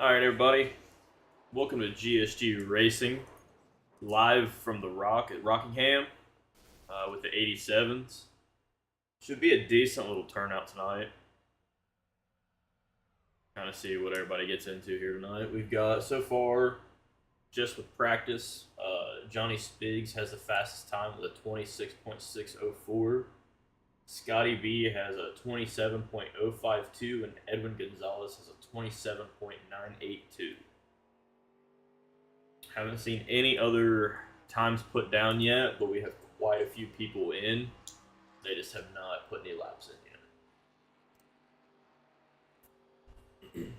Alright, everybody. Welcome to GSG Racing, live from the Rock at Rockingham with the 87s. Should be a decent little turnout tonight. Kind of see what everybody gets into here tonight. We've got, so far, just with practice, Johnny Spiggs has the fastest time with a 26.604. Scotty B has a 27.052, and Edwin Gonzalez has a 27.982. Haven't seen any other times put down yet, but we have quite a few people in. They just have not put any laps in yet.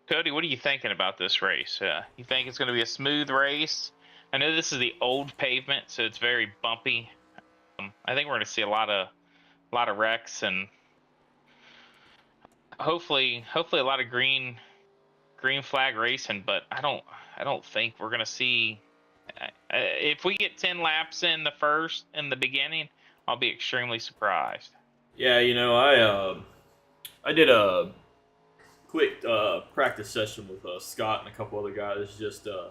Cody, what are you thinking about this race? You think it's going to be a smooth race? I know this is the old pavement, so it's very bumpy. I think we're going to see a lot of wrecks and hopefully a lot of green flag racing. But I don't think we're going to see. If we get 10 laps in the beginning, I'll be extremely surprised. Yeah, I did a quick practice session with Scott and a couple other guys, just a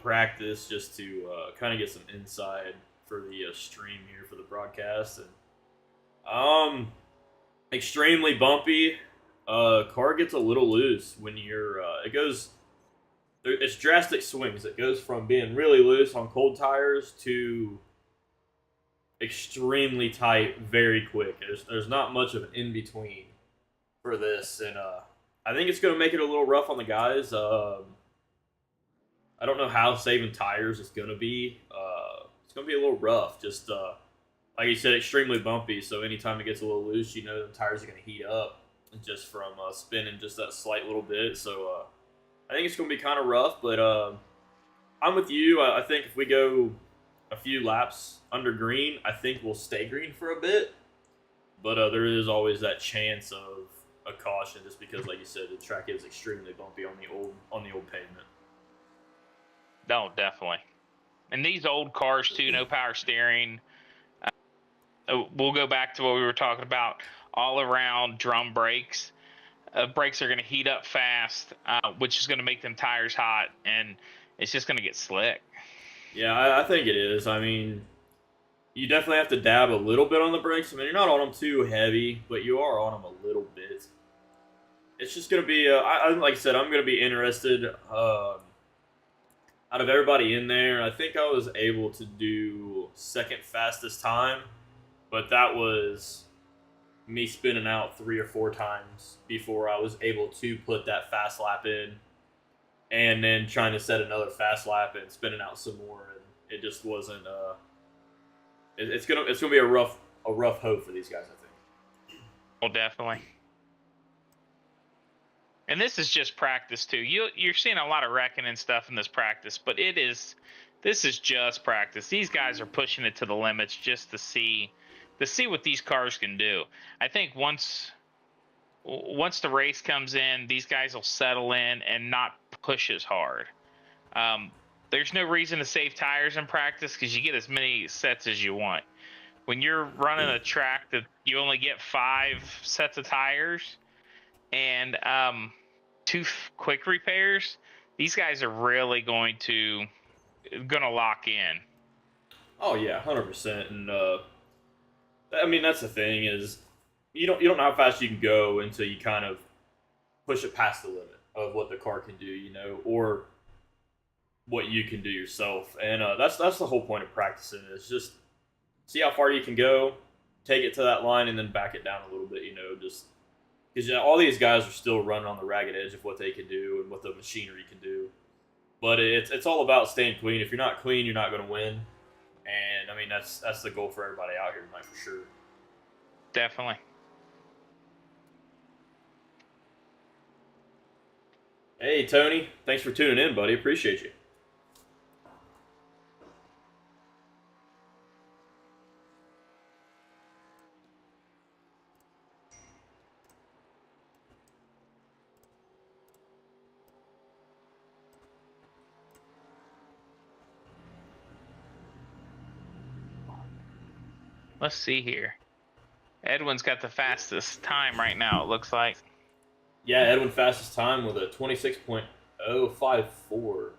practice just to kind of get some insight for the stream here for the broadcast. And extremely bumpy. Car gets a little loose when you're it's drastic swings. It goes from being really loose on cold tires to extremely tight very quick. There's not much of an in between for this, and I think it's going to make it a little rough on the guys. I don't know how saving tires is going to be. It's going to be a little rough. Just like you said, extremely bumpy. So anytime it gets a little loose, the tires are going to heat up just from spinning just that slight little bit. So I think it's going to be kind of rough. But I'm with you. I think if we go a few laps under green, I think we'll stay green for a bit. But there is always that chance of a caution, just because, like you said, the track is extremely bumpy on the old pavement. No, definitely. And these old cars too, no power steering. We'll go back to what we were talking about. All around drum brakes. Brakes are going to heat up fast, which is going to make them tires hot, and it's just going to get slick. Yeah, I think it is. I mean, you definitely have to dab a little bit on the brakes. I mean, you're not on them too heavy, but you are on them a little bit. It's just going to be, like I said, I'm going to be interested. Out of everybody in there, I think I was able to do second fastest time, but that was me spinning out 3 or 4 times before I was able to put that fast lap in, and then trying to set another fast lap and spinning out some more, and it just wasn't. It's gonna be a rough hoe for these guys, I think. Well, definitely. And this is just practice too. You're seeing a lot of wrecking and stuff in this practice, but this is just practice. These guys are pushing it to the limits just to see what these cars can do. I think once the race comes in, these guys will settle in and not push as hard. There's no reason to save tires in practice because you get as many sets as you want. When you're running a track that you only get 5 sets of tires and 2 quick repairs, these guys are really going to lock in. Oh yeah, 100%. And I mean, that's the thing, is you don't know how fast you can go until you kind of push it past the limit of what the car can do, or what you can do yourself. And that's the whole point of practicing, is just see how far you can go, take it to that line, and then back it down a little bit, just because all these guys are still running on the ragged edge of what they can do and what the machinery can do. But it's all about staying clean. If you're not clean, you're not going to win. And I mean, that's the goal for everybody out here tonight, for sure. Definitely. Hey Tony, thanks for tuning in, buddy. Appreciate you. Let's see here. Edwin's got the fastest time right now, it looks like. Yeah, Edwin fastest time with a 26.054.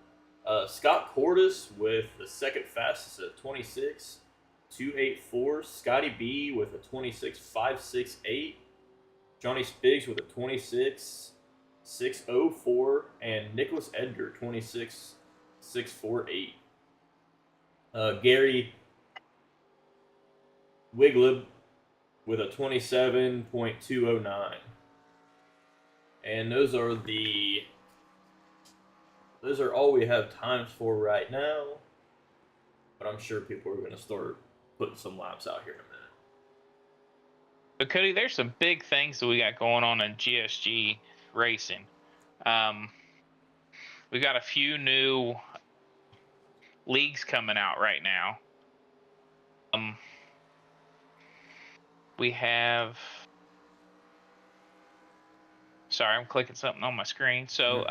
Scott Cordis with the second fastest at 26.284. Scotty B with a 26.568. Johnny Spiggs with a 26.604. And Nicholas Edgar 26.648. Gary Wigleb with a 27.209. And those are all we have times for right now. But I'm sure people are going to start putting some laps out here in a minute. But Cody, there's some big things that we got going on in GSG racing. We got a few new leagues coming out right now. We have. Sorry, I'm clicking something on my screen. So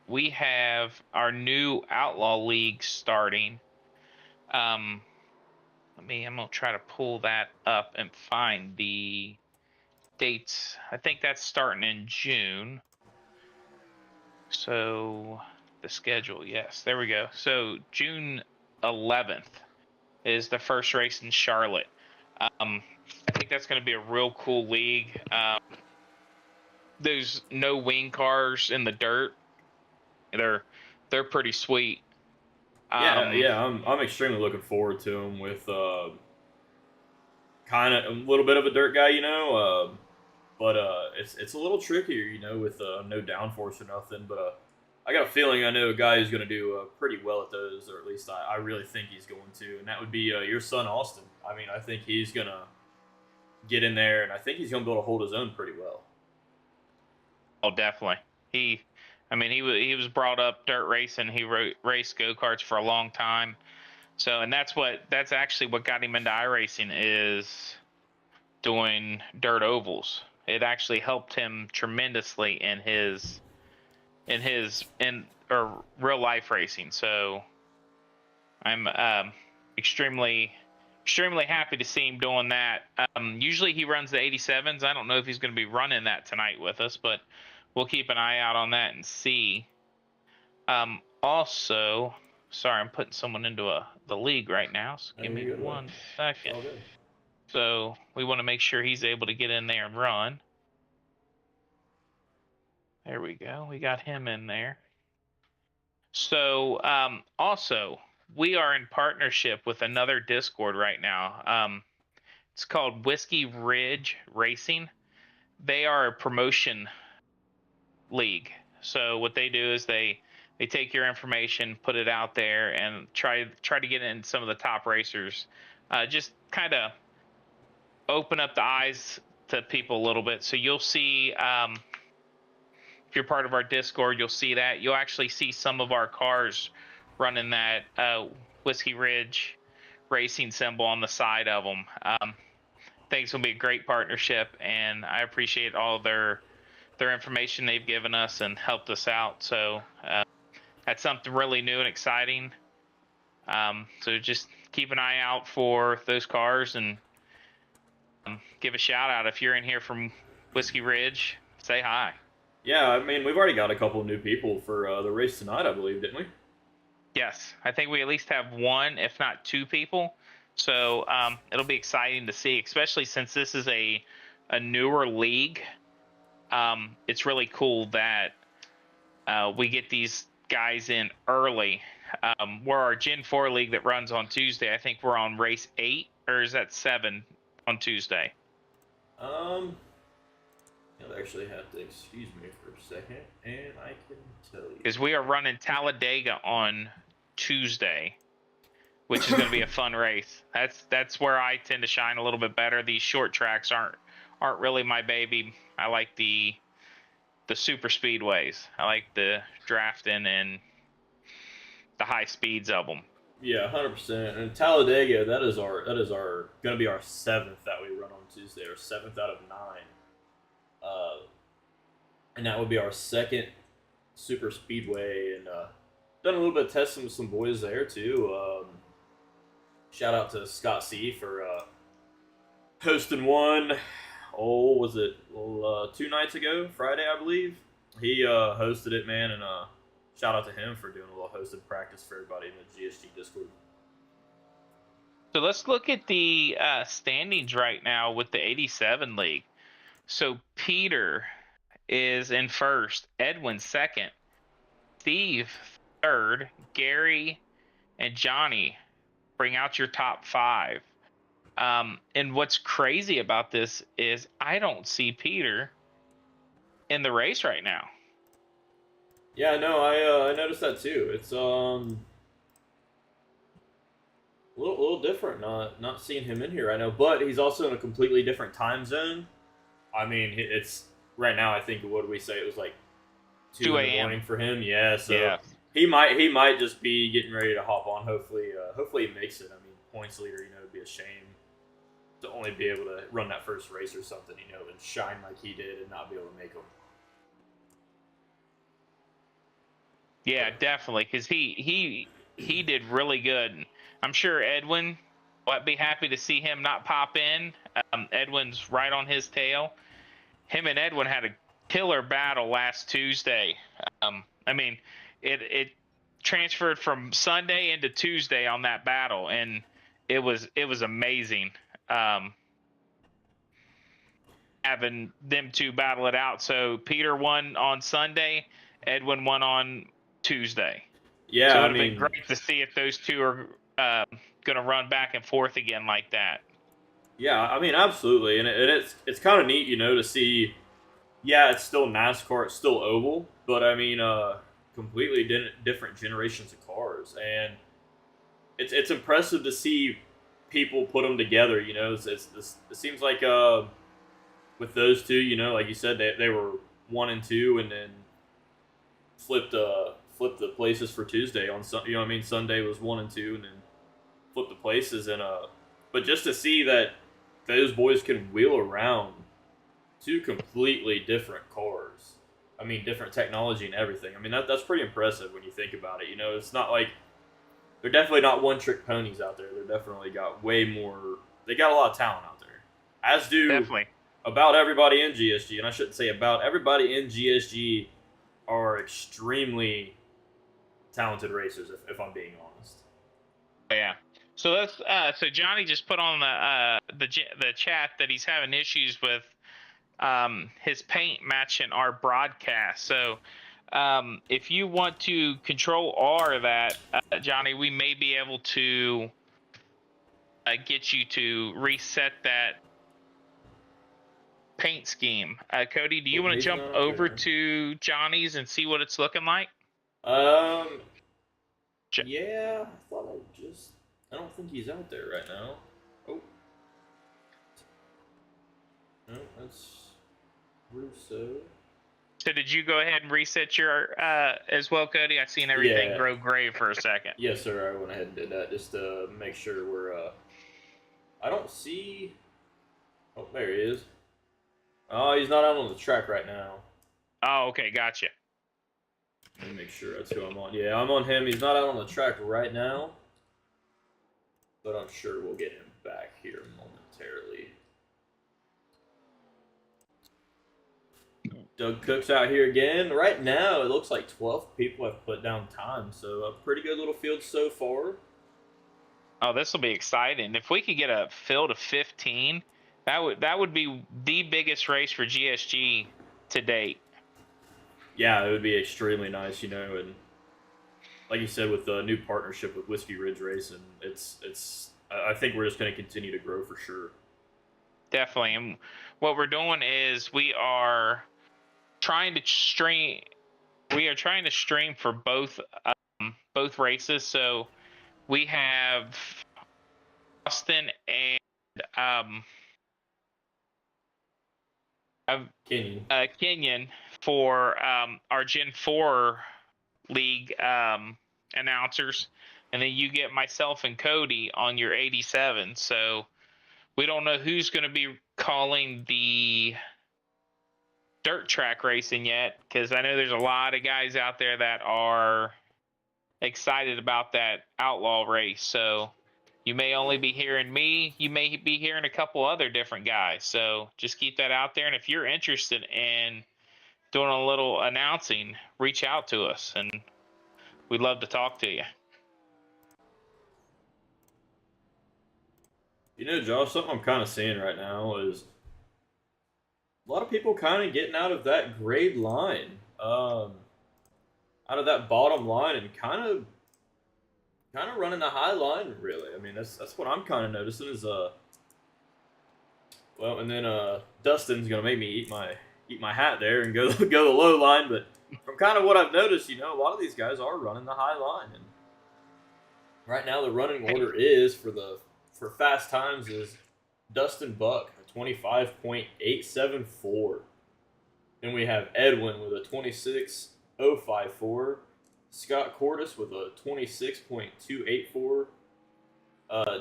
we have our new Outlaw League starting. I'm gonna try to pull that up and find the dates. I think that's starting in June. So the schedule, yes, there we go. So June 11th is the first race in Charlotte. I think that's going to be a real cool league. There's no wing cars in the dirt. They're pretty sweet. I'm extremely looking forward to them with kind of a little bit of a dirt guy, but it's a little trickier, with no downforce or nothing. But I got a feeling I know a guy who's going to do pretty well at those, or at least I really think he's going to, and that would be your son Austin. I mean, I think he's going to get in there, and I think he's going to be able to hold his own pretty well. Oh, definitely. He was brought up dirt racing. He raced go-karts for a long time. So, and that's actually what got him into iRacing, is doing dirt ovals. It actually helped him tremendously in real life racing. So I'm extremely happy to see him doing that. Usually he runs the 87s. I don't know if he's going to be running that tonight with us, but we'll keep an eye out on that and see. Also, sorry, I'm putting someone into the league right now, so give me 1 second. So we want to make sure he's able to get in there and run. There we go. We got him in there. So also, we are in partnership with another Discord right now. It's called Whiskey Ridge Racing. They are a promotion league. So what they do is they take your information, put it out there, and try to get in some of the top racers. Just kind of open up the eyes to people a little bit. So you'll see, if you're part of our Discord, you'll see that. You'll actually see some of our cars running that Whiskey Ridge Racing symbol on the side of them. I think it's going to be a great partnership, and I appreciate all their information they've given us and helped us out. So that's something really new and exciting. So just keep an eye out for those cars, and give a shout out if you're in here from Whiskey Ridge. Say hi. Yeah, I mean, we've already got a couple of new people for the race tonight, I believe, didn't we? Yes, I think we at least have one, if not two people. So it'll be exciting to see, especially since this is a newer league. It's really cool that we get these guys in early. We're our Gen 4 league that runs on Tuesday. I think we're on race 8, or is that 7 on Tuesday? You'll actually have to excuse me for a second, and I can tell you. Because we are running Talladega on Tuesday, which is going to be a fun race. That's where I tend to shine a little bit better. These short tracks aren't really my baby. I like the super speedways. I like the drafting and the high speeds of them. Yeah, 100%. And Talladega, that is our going to be our 7th that we run on Tuesday, or 7th out of 9. And that would be our second super speedway, and done a little bit of testing with some boys there too. Shout out to Scott C for hosting one was it 2 nights ago? Friday, I believe. He hosted it, man, and shout out to him for doing a little hosted practice for everybody in the GSG Discord. So let's look at the standings right now with the 87 league. So Peter is in first, Edwin second, Steve third, Gary and Johnny bring out your top 5. And what's crazy about this is I don't see Peter in the race right now. Yeah, no, I noticed that too. It's a little different not seeing him in here right now, but he's also in a completely different time zone. I mean, it's right now. I think what did we say? It was like 2 in the morning for him. Yeah, so Yeah. he might just be getting ready to hop on. Hopefully he makes it. I mean, points leader. It'd be a shame to only be able to run that first race or something. And shine like he did and not be able to make them. Yeah, definitely, because he did really good. I'm sure Edwin would be happy to see him not pop in. Edwin's right on his tail. Him and Edwin had a killer battle last Tuesday. I mean, it transferred from Sunday into Tuesday on that battle, and it was amazing. Having them two battle it out. So Peter won on Sunday, Edwin won on Tuesday. Yeah, So it would have been great to see if those two are going to run back and forth again like that. Yeah, I mean, absolutely, and it's kind of neat, to see. Yeah, it's still NASCAR, it's still oval, but I mean, completely different generations of cars, and it's impressive to see people put them together. It seems like with those two, like you said, they were 1 and 2, and then flipped the places for Tuesday on Sunday was 1 and 2, and then flipped the places, and but just to see that those boys can wheel around 2 completely different cars. I mean, different technology and everything. I mean, that's pretty impressive when you think about it. It's not like they're definitely not one-trick ponies out there. They're definitely got way more. They got a lot of talent out there, as do definitely about everybody in GSG. And I shouldn't say about everybody in GSG are extremely talented racers, if I'm being honest. Yeah. So so Johnny just put on the chat that he's having issues with his paint matching our broadcast. So if you want to control R that, Johnny, we may be able to get you to reset that paint scheme. Cody, do you want to jump over to Johnny's and see what it's looking like? Yeah, I don't think he's out there right now. Oh. No, that's Russo. So did you go ahead and reset your as well, Cody? I seen everything grow gray for a second. Yes, sir. I went ahead and did that just to make sure we're. I don't see. Oh, there he is. Oh, he's not out on the track right now. Oh, okay, gotcha. Let me make sure that's who I'm on. Yeah, I'm on him. He's not out on the track right now, but I'm sure we'll get him back here momentarily. Doug Cook's out here again. Right now, it looks like 12 people have put down time, so a pretty good little field so far. Oh, this will be exciting. If we could get a field of 15, that would be the biggest race for GSG to date. Yeah, it would be extremely nice, and like you said, with the new partnership with Whiskey Ridge Racing, I think we're just going to continue to grow for sure. Definitely, and what we're doing is we are trying to stream. We are trying to stream for both races. So we have Austin and Kenyon for our Gen 4 league announcers, and then you get myself and Cody on your 87. So we don't know who's going to be calling the dirt track racing yet, because I know there's a lot of guys out there that are excited about that outlaw race. So You may only be hearing me. You may be hearing a couple other different guys. So just keep that out there. And if you're interested in doing a little announcing, reach out to us, and we'd love to talk to you. You know, Josh, something I'm kind of seeing right now is a lot of people kind of getting out of that grade line, out of that bottom line, and kind of running the high line. Really, I mean, that's what I'm kind of noticing is well, and then Dustin's gonna make me eat my hat there and go go the low line, but from kind of what I've noticed, you know, a lot of these guys are running the high line, and right now the running order is for fast times is Dustin Buck a 25.874. Then we have Edwin with a 26.054. Scott Cordis with a 26.284.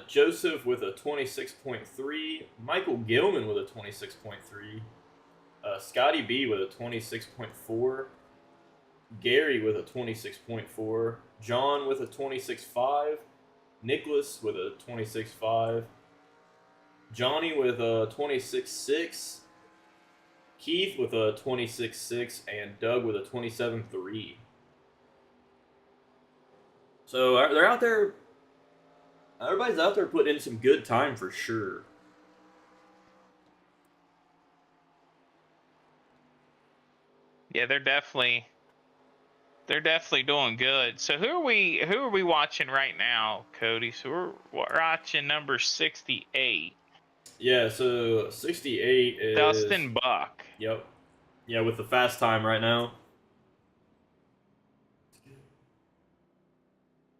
Joseph with a 26.3. Michael Gilman with a 26.3. Scotty B with a 26.4. Gary with a 26.4. John with a 26.5. Nicholas with a 26.5. Johnny with a 26.6. Keith with a 26.6. And Doug with a 27.3. So they're out there. Everybody's out there putting in some good time for sure. Yeah, they're definitely doing good. So who are we watching right now, Cody? So we're watching number 68. Yeah, so 68 is Dustin Buck. Yep. Yeah, with the fast time right now.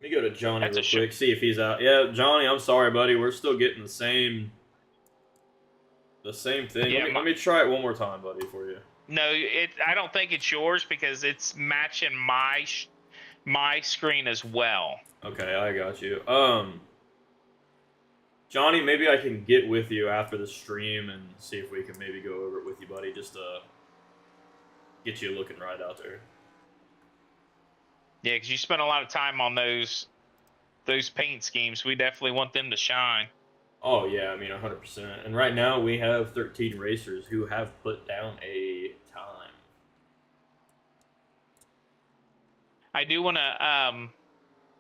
Let me go to Johnny real quick, see if he's out. Yeah, Johnny, I'm sorry, buddy. We're still getting the same thing. Yeah, let me try it one more time, buddy, for you. No, I don't think it's yours because it's matching my screen as well. Okay, I got you. Johnny, maybe I can get with you after the stream and see if we can maybe go over it with you, buddy, just to get you looking right out there. Yeah, because you spent a lot of time on those paint schemes. We definitely want them to shine. Oh, yeah, I mean, 100%. And right now we have 13 racers who have put down a time. I do want to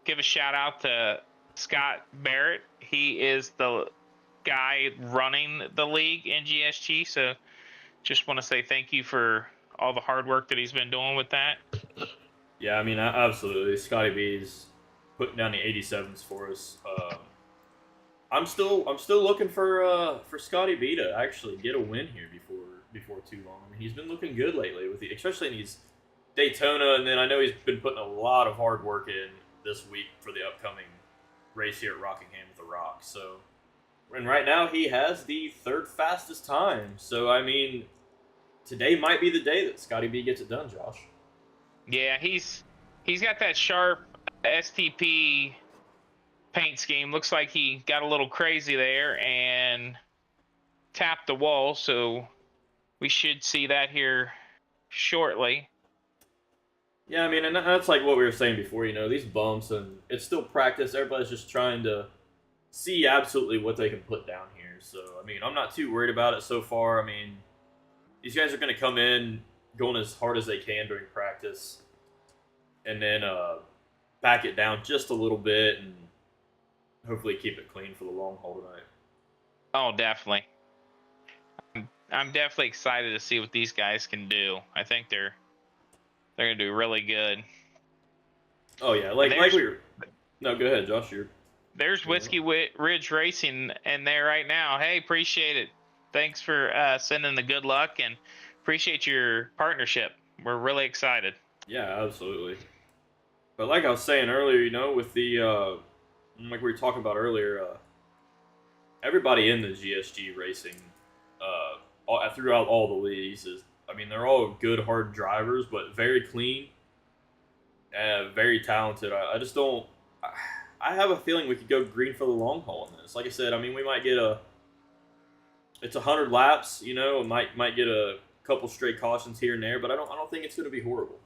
give a shout out to Scott Barrett. He is the guy running the league in GSG. So just want to say thank you for all the hard work that he's been doing with that. Yeah, I mean, absolutely. Scotty B's putting down the 87s for us. I'm still looking for Scotty B to actually get a win here before too long. I mean, he's been looking good lately especially in these Daytona, and then I know he's been putting a lot of hard work in this week for the upcoming race here at Rockingham with the Rock. So, and right now he has the third fastest time. So I mean, today might be the day that Scotty B gets it done, Josh. Yeah, he's got that sharp STP paint scheme. Looks like he got a little crazy there and tapped the wall, so we should see that here shortly. Yeah, I mean, and that's like what we were saying before, you know, these bumps, and it's still practice. Everybody's just trying to see absolutely what they can put down here. So, I mean, I'm not too worried about it so far. I mean, these guys are going to come in going as hard as they can during practice and then back it down just a little bit and hopefully keep it clean for the long haul tonight. Oh, definitely. I'm definitely excited to see what these guys can do. I think they're going to do really good. Oh, yeah. Like we were... No, go ahead, Josh. There's Whiskey Ridge Racing in there right now. Hey, appreciate it. Thanks for sending the good luck and appreciate your partnership. We're really excited. Yeah, absolutely. But like I was saying earlier, you know, with the, like we were talking about earlier, everybody in the GSG racing, throughout all the leagues is, I mean, they're all good, hard drivers, but very clean and very talented. I just don't, I have a feeling we could go green for the long haul in this. Like I said, I mean, we might get it's 100 laps, you know, might get a couple straight cautions here and there, but I don't think it's going to be horrible.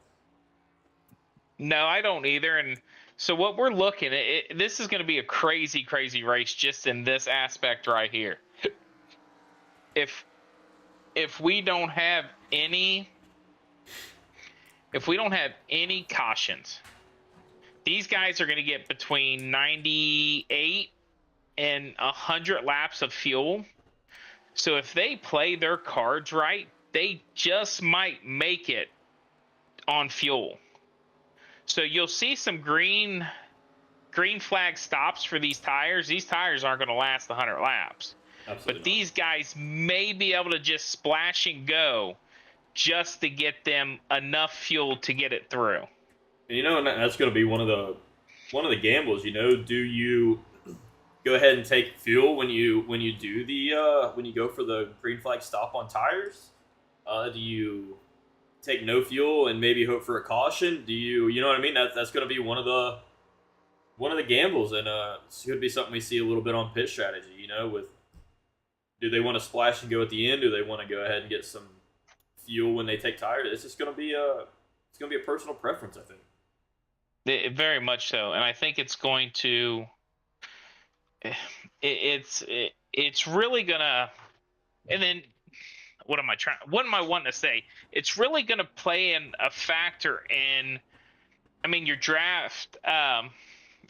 No, I don't either. And So what we're looking at, this is going to be a crazy, crazy race just in this aspect right here. If if we don't have any if we don't have any cautions, these guys are going to get between 98 and 100 laps of fuel. So if they play their cards right, they just might make it on fuel. So you'll see some green flag stops for these tires. These tires aren't going to last 100 laps. Absolutely But not. these guys may be able to just splash and go just to get them enough fuel to get it through. And, and that's going to be one of the gambles. Do you go ahead and take fuel when you do the when you go for the green flag stop on tires? Do you take no fuel and maybe hope for a caution? Do you know what I mean? That's going to be one of the gambles, and it's going to be something we see a little bit on pit strategy. With do they want to splash and go at the end? Do they want to go ahead and get some fuel when they take tires? It's just going to be a personal preference, I think. Very much so, and I think it's going to. It's really gonna, and then what am I wanting to say? It's really gonna play in a factor in. I mean, your draft.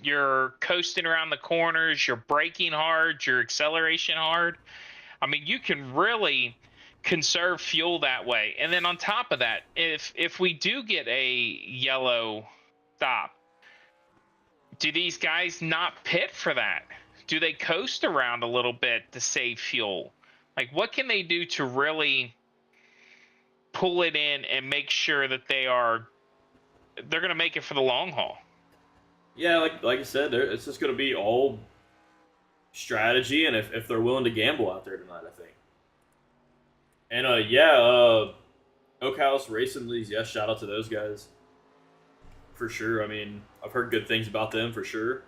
You're coasting around the corners. You're braking hard. Your acceleration hard. I mean, you can really conserve fuel that way. And then on top of that, if we do get a yellow stop, do these guys not pit for that? Do they coast around a little bit to save fuel? Like, what can they do to really pull it in and make sure that they're going to make it for the long haul? Yeah, like I said, it's just going to be all strategy, and if they're willing to gamble out there tonight, I think. And Oakhouse Racing Leagues, yeah, shout out to those guys for sure. I mean, I've heard good things about them for sure,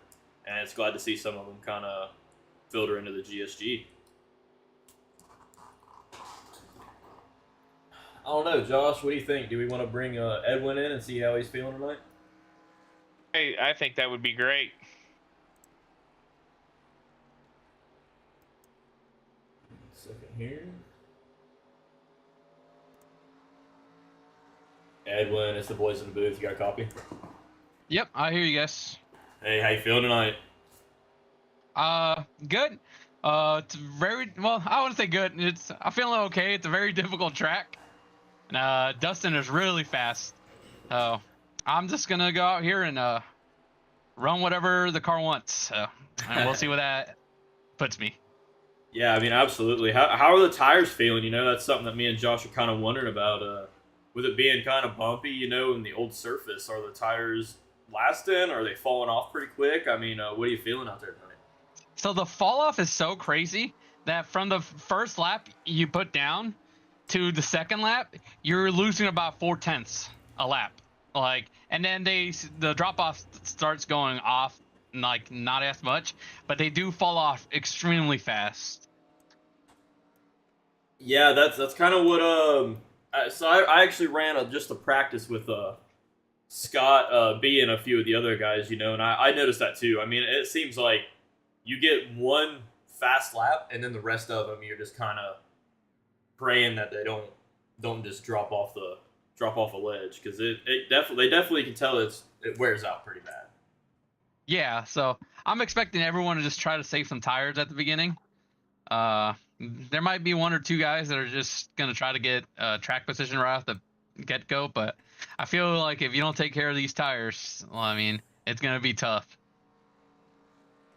and it's glad to see some of them kind of filter into the GSG. I don't know, Josh. What do you think? Do we want to bring Edwin in and see how he's feeling tonight? I think that would be great. Second here. Edwin, it's the boys in the booth. You got a copy? Yep, I hear you guys. Hey, how you feeling tonight? Good. It's very well. I wouldn't say good. I'm feeling okay. It's a very difficult track. And Dustin is really fast. So I'm just gonna go out here and run whatever the car wants. And we'll see where that puts me. Yeah, I mean, absolutely. How are the tires feeling? That's something that me and Josh are kind of wondering about. With it being kind of bumpy, in the old surface, are the tires lasting? Or are they falling off pretty quick? I mean, what are you feeling out there tonight? So the fall off is so crazy that from the first lap you put down to the second lap, you're losing about 4/10 a lap. And then the drop off starts going off, like not as much, but they do fall off extremely fast. Yeah, that's kind of what so I actually ran just a practice with Scott B and a few of the other guys, and I noticed that too. I mean, it seems like you get one fast lap, and then the rest of them you're just kind of praying that they don't just drop off a ledge, because they definitely can tell it wears out pretty bad. Yeah, so I'm expecting everyone to just try to save some tires at the beginning. There might be one or two guys that are just going to try to get track position right off the get-go, but I feel like if you don't take care of these tires, well, I mean, it's going to be tough.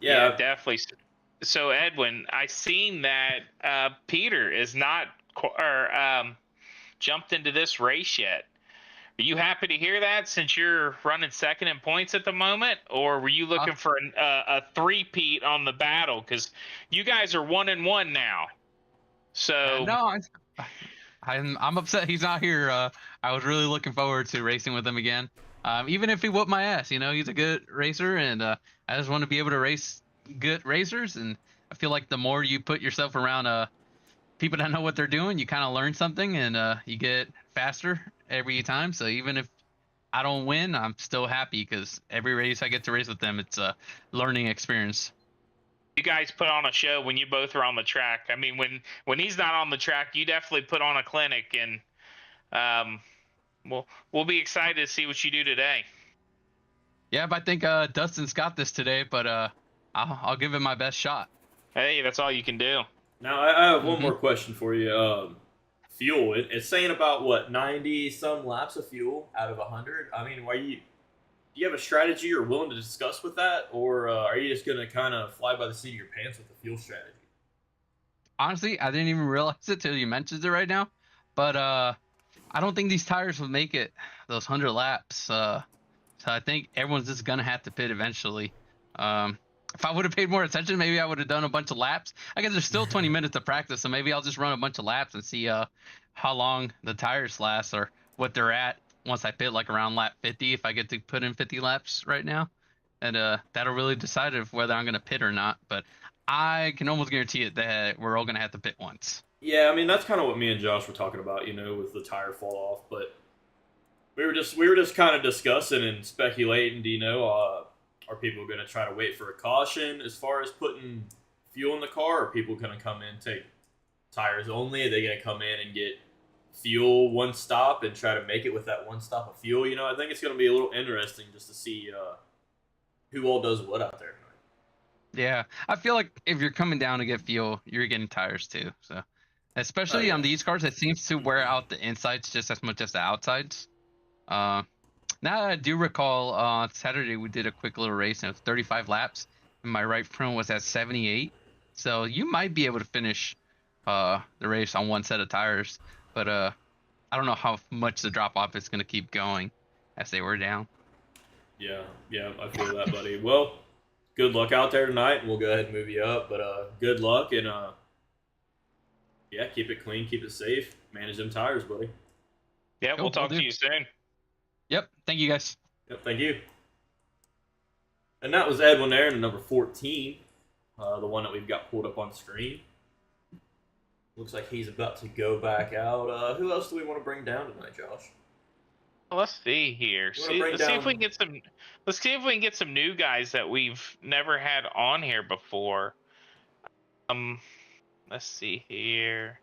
Yeah, definitely. So, Edwin, I seen that Peter is not jumped into this race yet. Are you happy to hear that, since you're running second in points at the moment, or were you looking for a three-peat on the battle? Because you guys are 1-1 now. So no, I'm upset he's not here. I was really looking forward to racing with him again. Even if he whooped my ass, he's a good racer, and I just want to be able to race good racers. And I feel like the more you put yourself around people that know what they're doing, you kind of learn something, and you get faster every time. So even if I don't win, I'm still happy because every race I get to race with them, it's a learning experience. You guys put on a show when you both are on the track. I mean, when he's not on the track, you definitely put on a clinic, and we'll be excited to see what you do today. Yeah, but I think Dustin's got this today, but I'll give it my best shot. Hey, that's all you can do. Now, I have one more question for you. Fuel. It's saying about what 90 some laps of fuel out of 100. I mean, do you have a strategy you're willing to discuss with that, or are you just gonna kind of fly by the seat of your pants with the fuel strategy? Honestly, I didn't even realize it till you mentioned it right now. But I don't think these tires will make it those 100 laps. So I think everyone's just gonna have to pit eventually. If I would have paid more attention, maybe I would have done a bunch of laps. I guess there's still 20 minutes to practice, so maybe I'll just run a bunch of laps and see how long the tires last or what they're at once I pit, like around lap 50. If I get to put in 50 laps right now, and that'll really decide if whether I'm gonna pit or not. But I can almost guarantee it that we're all gonna have to pit once. Yeah, I mean that's kind of what me and Josh were talking about, with the tire fall off. But we were just kind of discussing and speculating. Are people going to try to wait for a caution as far as putting fuel in the car? Or are people going to come in take tires only? Are they going to come in and get fuel one stop and try to make it with that one stop of fuel? I think it's going to be a little interesting just to see who all does what out there. Yeah, I feel like if you're coming down to get fuel, you're getting tires too. So, especially yeah. on these cars, it seems to wear out the insides just as much as the outsides. Uh, Now I do recall, Saturday we did a quick little race and it was 35 laps, and my right front was at 78. So you might be able to finish the race on one set of tires, but I don't know how much the drop off is going to keep going as they were down. Yeah, I feel that, buddy. Well, good luck out there tonight, and we'll go ahead and move you up. But good luck, and yeah, keep it clean, keep it safe, manage them tires, buddy. Yeah, Cool, we'll talk will to do. you soon. Yep. Thank you guys. Yep, thank you. And that was Edwin there in number 14, the one that we've got pulled up on screen. Looks like he's about to go back out. Who else do we want to bring down tonight, Josh? Let's see here. Let's see if we can get some. Let's see if we can get some new guys that we've never had on here before. Let's see here.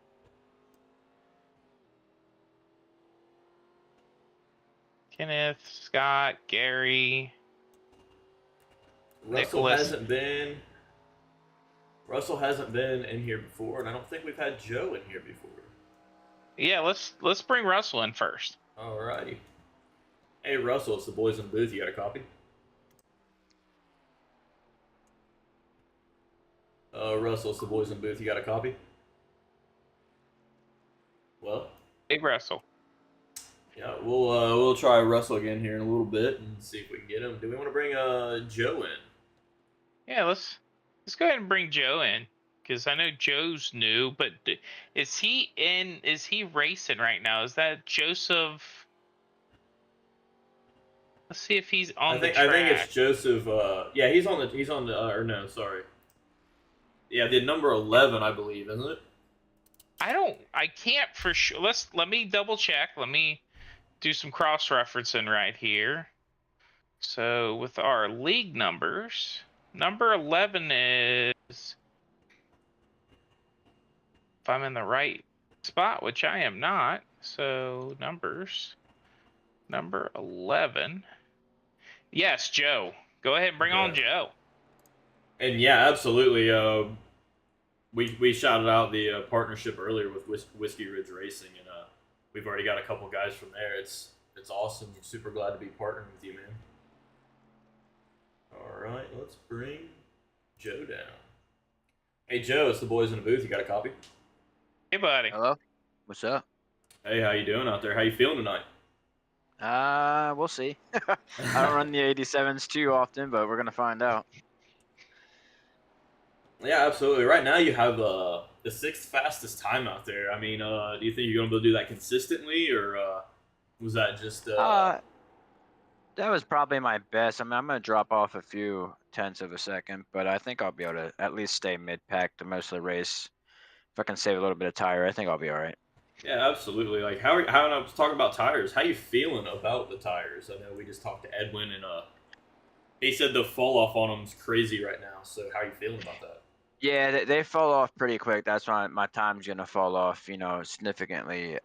Kenneth, Scott, Gary. Russell Nicholas. Russell hasn't been in here before, and I don't think we've had Joe in here before. Yeah, let's bring Russell in first. Alrighty. Hey Russell, it's the boys in the booth. You got a copy? Russell, it's the boys in the booth. You got a copy? Well, Big Russell. yeah, we'll try Russell again here in a little bit and see if we can get him. Do we want to bring Joe in? Yeah, let's go ahead and bring Joe in because I know Joe's new, but is he in? Is he racing right now? Is that Joseph? Let's see if he's on the track. I think it's Joseph. Yeah, he's on the. Or no, sorry. Yeah, the number 11, I believe, isn't it? I can't for sure. Let me double check. Let me do some cross referencing right here. So with our league numbers, number 11 is, if I'm in the right spot, which I am not. So numbers, number 11. Yes, Joe. Go ahead and bring on Joe. And yeah, absolutely. We shouted out the partnership earlier with Whiskey Ridge Racing, and we've already got a couple guys from there. It's awesome. I'm super glad to be partnering with you, man. All right, let's bring Joe down. Hey, Joe, it's the boys in the booth. You got a copy? Hey, buddy. Hello. What's up? Hey, how you doing out there? How you feeling tonight? We'll see. I don't run the 87s too often, but we're gonna find out. Yeah, absolutely. Right now, you have the 6th fastest time out there. I mean, do you think you're gonna be able to do that consistently, or was that just? That was probably my best. I mean, I'm gonna drop off a few tenths of a second, but I think I'll be able to at least stay mid-pack to most of the race. If I can save a little bit of tire, I think I'll be all right. Yeah, absolutely. Like how I was talking about tires. How you feeling about the tires? I know we just talked to Edwin and he said the fall off on them's crazy right now. So how you feeling about that? Yeah, they fall off pretty quick. That's why my time's gonna fall off, significantly,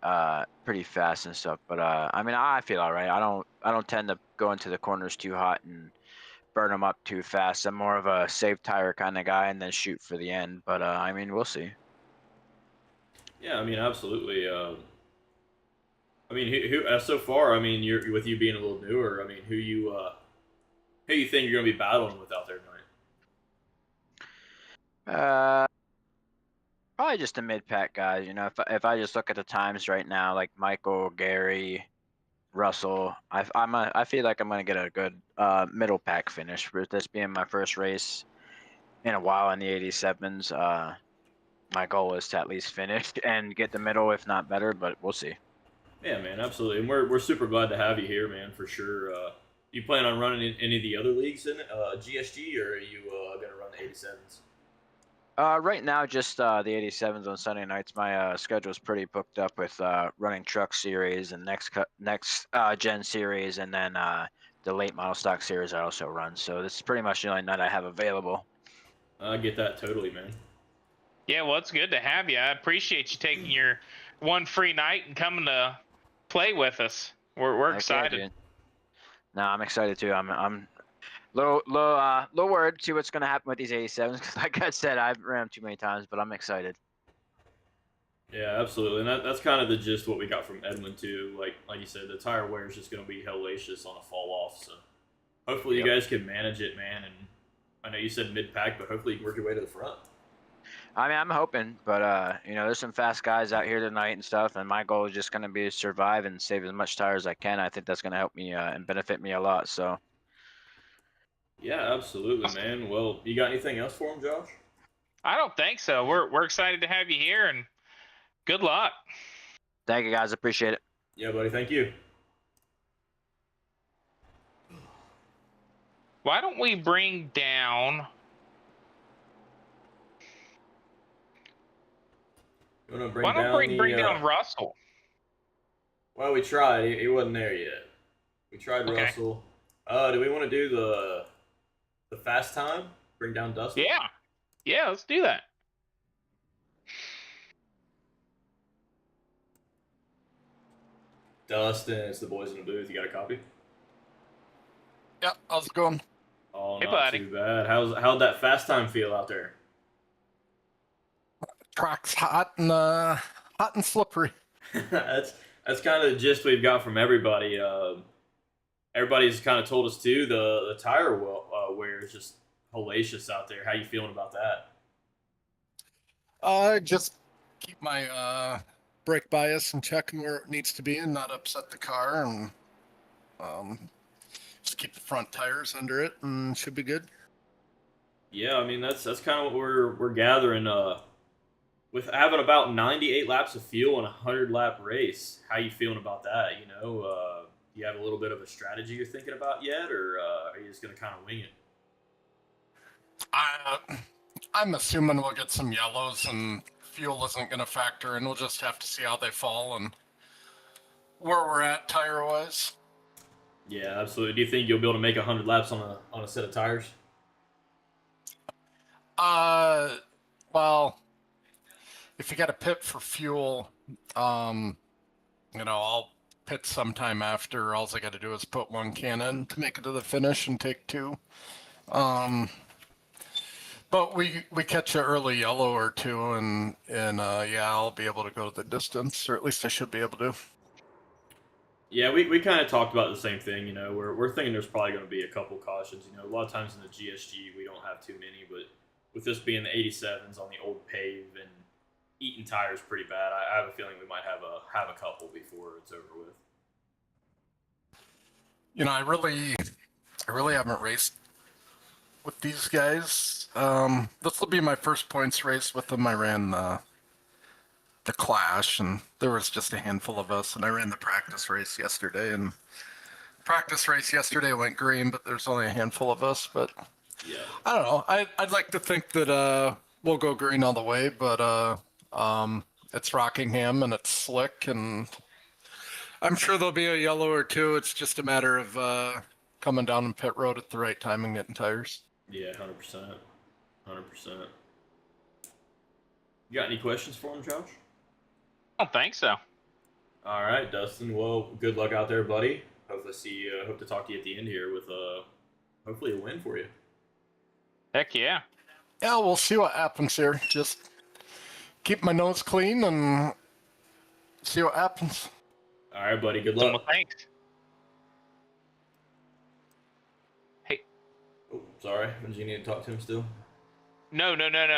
pretty fast and stuff. But I mean, I feel all right. I don't tend to go into the corners too hot and burn them up too fast. I'm more of a save tire kind of guy and then shoot for the end. But I mean, we'll see. Yeah, I mean absolutely. I mean who so far? I mean you're with you being a little newer. I mean who you think you're gonna be battling with out there tonight? Uh, Probably just the mid pack guys. If I just look at the times right now, like Michael, Gary, Russell, I feel like I'm gonna get a good middle pack finish with this being my first race in a while in the 87s. My goal is to at least finish and get the middle, if not better, but we'll see. Yeah, man, absolutely. And we're super glad to have you here, man, for sure. You plan on running in any of the other leagues in GSG, or are you gonna run the 87s? Right now, just the 87s on Sunday nights. My schedule's pretty booked up with running truck series and next gen series, and then the late model stock series I also run. So this is pretty much the only night I have available. I get that totally, man. Yeah, well, it's good to have you. I appreciate you taking your one free night and coming to play with us. We're Heck yeah, excited. dude. No, I'm excited too. I'm low word to what's gonna happen with these 87s because, like I said, I've ran them too many times, but I'm excited. Yeah, absolutely. And that's kind of the gist what we got from Edwin too. Like you said, the tire wear is just gonna be hellacious on a fall off. So hopefully you Yep. guys can manage it, man. And I know you said mid pack, but hopefully you can work your way to the front. I mean, I'm hoping, but there's some fast guys out here tonight and stuff, and my goal is just gonna be to survive and save as much tire as I can. I think that's gonna help me and benefit me a lot. So, Yeah, absolutely, man. Well, you got anything else for him, Josh? I don't think so. We're excited to have you here, and good luck. thank you guys, appreciate it. Yeah, buddy. Thank you. Why don't we bring down? You want to Why bring don't down bring the? down Russell? Well, we tried. He wasn't there yet. We tried Okay. Russell. Do we want to do the fast time? Bring down Dustin? Yeah, let's do that. Dustin, it's the boys in the booth. You got a copy? Yeah, how's it going? Oh, Hey, not buddy. too bad. How'd that fast time feel out there? Track's hot and slippery. that's kind of the gist we've got from everybody. Everybody's kind of told us too. The tire wear is just hellacious out there. How you feeling about that? Just keep my brake bias and checking where it needs to be and not upset the car, and just keep the front tires under it and should be good. Yeah, I mean that's kind of what we're gathering. With having about 98 laps of fuel in a 100 lap race, how you feeling about that? Do you have a little bit of a strategy you're thinking about yet, or are you just gonna kind of wing it? I'm assuming we'll get some yellows and fuel isn't going to factor in. We'll just have to see how they fall and where we're at tire wise. Yeah, absolutely. Do you think you'll be able to make 100 laps on a set of tires? Well, if you got to pit for fuel, I'll pit sometime after. All I got to do is put one can in to make it to the finish and take two. But we catch an early yellow or two, and yeah, I'll be able to go the distance, or at least I should be able to. Yeah, we kind of talked about the same thing. We're thinking there's probably going to be a couple cautions. A lot of times in the GSG we don't have too many, but with this being the 87s on the old pave and eating tires pretty bad, I have a feeling we might have a couple before it's over with. I really haven't raced with these guys. This will be my first points race with them. I ran the Clash, and there was just a handful of us, and I ran the practice race yesterday, and practice race yesterday went green, but there's only a handful of us. But Yeah. I don't know. I'd like to think that we'll go green all the way, but it's Rockingham and it's slick, and I'm sure there'll be a yellow or two. It's just a matter of coming down the pit road at the right time and getting tires. Yeah, 100%. 100%. You got any questions for him, Josh? I don't think so. All right, Dustin. Well, good luck out there, buddy. Hope to talk to you at the end here with hopefully a win for you. Heck yeah. Yeah, we'll see what happens here. Just keep my nose clean and see what happens. All right, buddy. Good Well, luck. thanks. Hey. Oh, sorry. Did you need to talk to him still? No.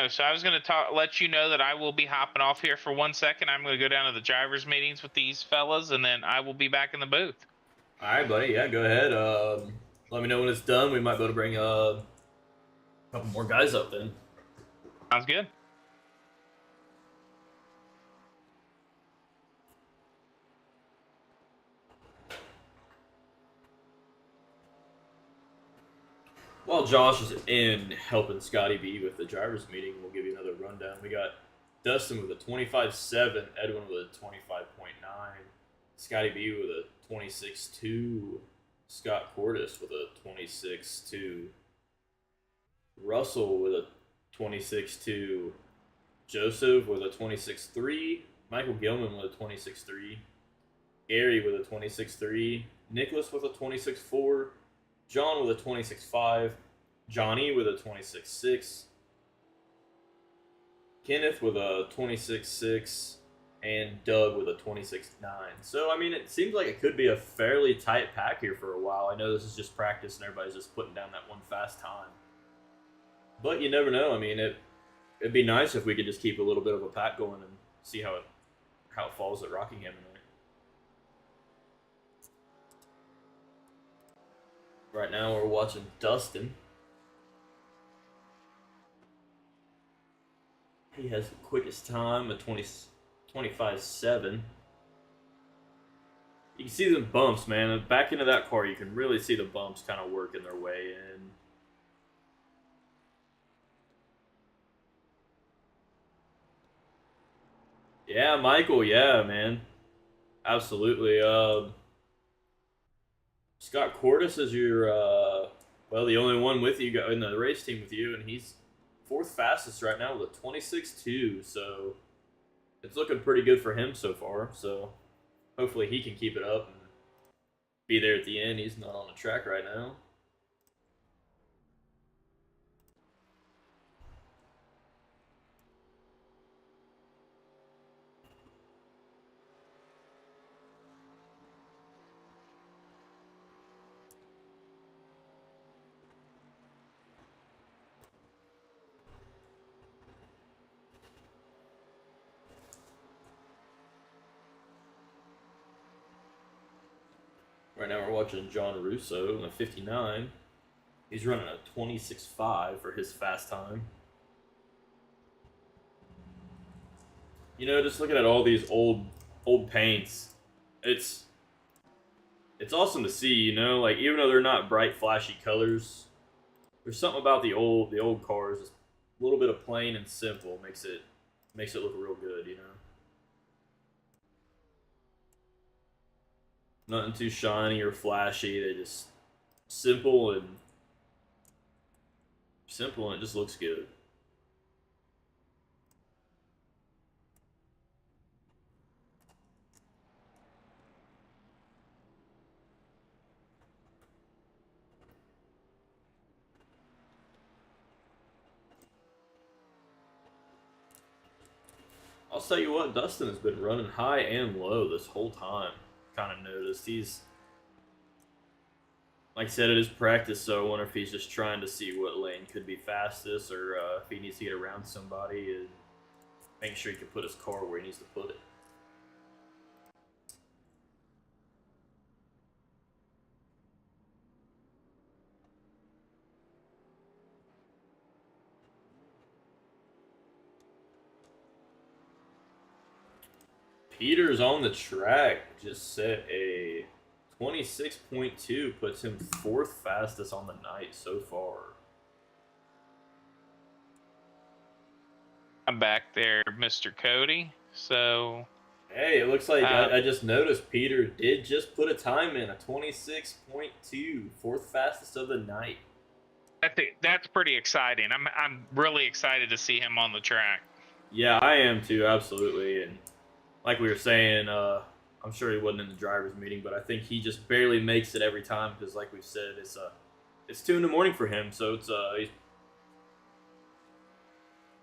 So I was going to let you know that I will be hopping off here for 1 second. I'm going to go down to the drivers' meetings with these fellas, and then I will be back in the booth. All right, buddy. Yeah, go ahead. Let me know when it's done. We might be able to bring a couple more guys up then. Sounds good. While Josh is in helping Scotty B with the drivers' meeting, we'll give you another rundown. We got Dustin with a 25.7, Edwin with a 25.9, Scotty B with a 26.2, Scott Cordis with a 26.2, Russell with a 26.2, Joseph with a 26.3, Michael Gilman with a 26.3, Gary with a 26.3, Nicholas with a 26.4, John with a 26.5, Johnny with a 26.6, Kenneth with a 26.6, and Doug with a 26.9. So, I mean, it seems like it could be a fairly tight pack here for a while. I know this is just practice and everybody's just putting down that one fast time. But you never know. I mean, it'd be nice if we could just keep a little bit of a pack going and see how it falls at Rockingham tonight. Right now we're watching Dustin. He has the quickest time at 25.7. You can see the bumps, man. Back into that car, you can really see the bumps kind of working their way in. Yeah, Michael, yeah, man. Absolutely. Scott Cordis is your, the only one with you in the race team with you, and he's fourth fastest right now with a 26.2, so it's looking pretty good for him so far. So hopefully he can keep it up and be there at the end. He's not on the track right now. Right now we're watching John Russo in a 59. He's running a 26.5 for his fast time. You know, just looking at all these old paints, it's awesome to see, you know, like even though they're not bright flashy colors, there's something about the old cars, just a little bit of plain and simple makes it look real good, you know. Nothing too shiny or flashy. They just simple and it just looks good. I'll tell you what, Dustin has been running high and low this whole time. Kind of noticed he's, like I said, it is practice, so I wonder if he's just trying to see what lane could be fastest, or if he needs to get around somebody and make sure he can put his car where he needs to put it. Peter's on the track, just set a 26.2, puts him fourth fastest on the night so far. I'm back there, Mr. Cody. So Hey, it looks like Um, I just noticed Peter did just put a time in, a 26.2, fourth fastest of the night. I think that's pretty exciting. I'm really excited to see him on the track. Yeah, I am too, absolutely. And like we were saying, I'm sure he wasn't in the drivers' meeting, but I think he just barely makes it every time because, like we said, it's 2 in the morning for him, so he's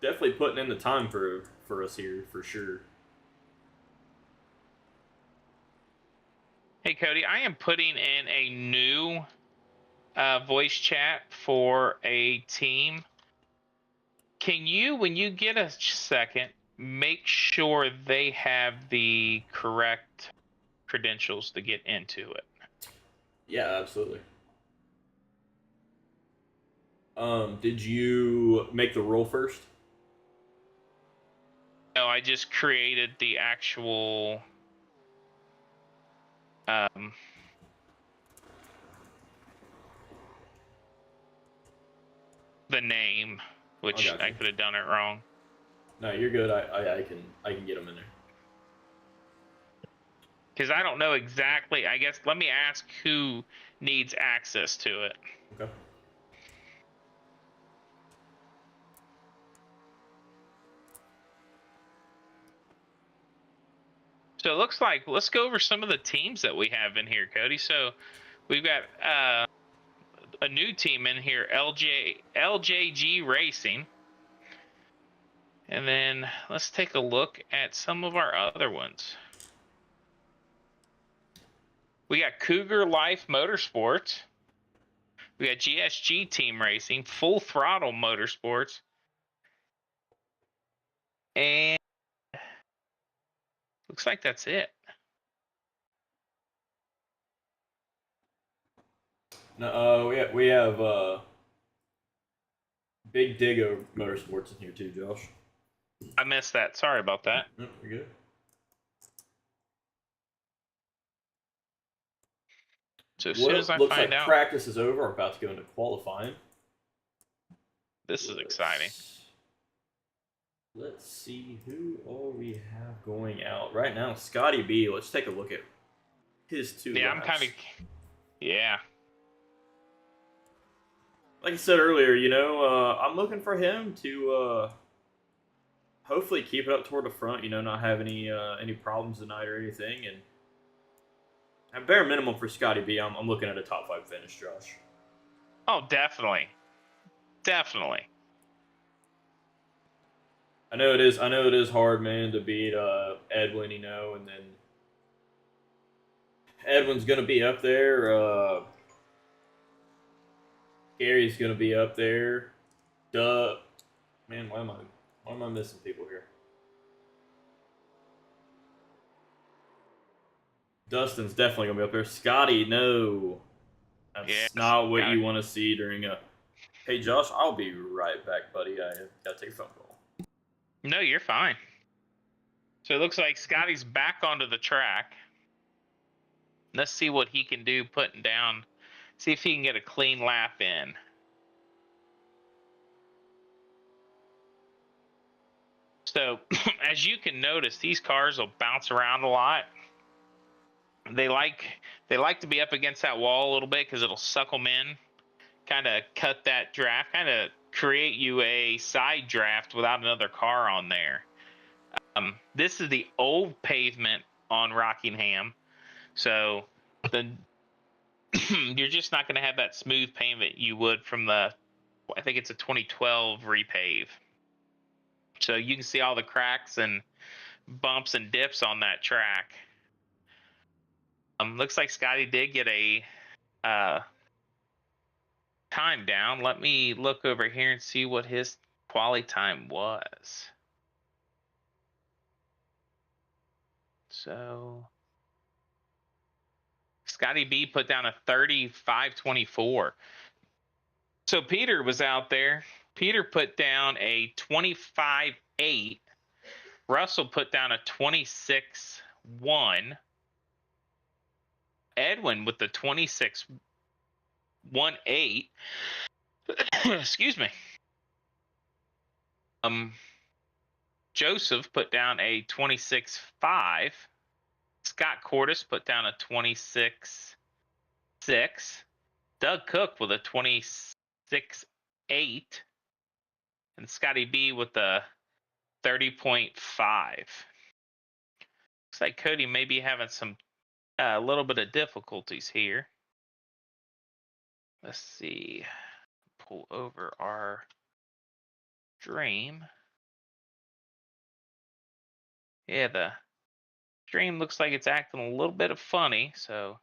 definitely putting in the time for us here for sure. Hey Cody, I am putting in a new voice chat for a team. Can you, when you get a second, make sure they have the correct credentials to get into it? Yeah, absolutely. Did you make the roll first? No, I just created the actual the name, I which got I you. could have done it wrong. No, you're good. I can get them in there. Because I don't know exactly. I guess let me ask who needs access to it. Okay. So it looks like let's go over some of the teams that we have in here, Cody. So we've got a new team in here, LJG Racing. And then let's take a look at some of our other ones. We got Cougar Life Motorsports. We got GSG Team Racing, Full Throttle Motorsports, and looks like that's it. No, we have Big Digo Motorsports in here too, Josh. I missed that. Sorry about that. Yep, you're good. So as soon Well, as I looks find like out, practice is over. We're about to go into qualifying. this is exciting. Let's see who all we have going out right now. Scotty B. Let's take a look at his 2 Yeah, laps. I'm kind of, yeah. Like I said earlier, I'm looking for him to hopefully keep it up toward the front. Not have any problems tonight or anything, and at bare minimum for Scotty B, I'm looking at a top 5 finish, Josh. Oh, definitely, definitely. I know it is. I know it is hard, man, to beat Edwin. And then Edwin's gonna be up there. Gary's gonna be up there. Duh, man, why am I missing people here? Dustin's definitely gonna be up there. Scotty, no, that's Yes, not what gotta- you want to see during a. Hey, Josh, I'll be right back, buddy. I gotta take a phone call. No, you're fine. So it looks like Scotty's back onto the track. Let's see what he can do putting down. See if he can get a clean lap in. So as you can notice, these cars will bounce around a lot. They like to be up against that wall a little bit because it'll suck them in, kind of cut that draft, kind of create you a side draft without another car on there. This is the old pavement on Rockingham, so you're just not going to have that smooth pavement you would from I think it's a 2012 repave. So you can see all the cracks and bumps and dips on that track. Looks like Scotty did get a time down. Let me look over here and see what his quali time was. So Scotty B put down a 35:24. So Peter was out there. Peter put down a 25:8. Russell put down a 26:1. Edwin with the 26:18. Excuse me. Joseph put down a 26.5. Scott Cordes put down a 26.6. Doug Cook with a 26.8. And Scotty B with a 30.5. Looks like Cody may be having some a little bit of difficulties here. Let's see. Pull over our stream. Yeah, the stream looks like it's acting a little bit of funny, so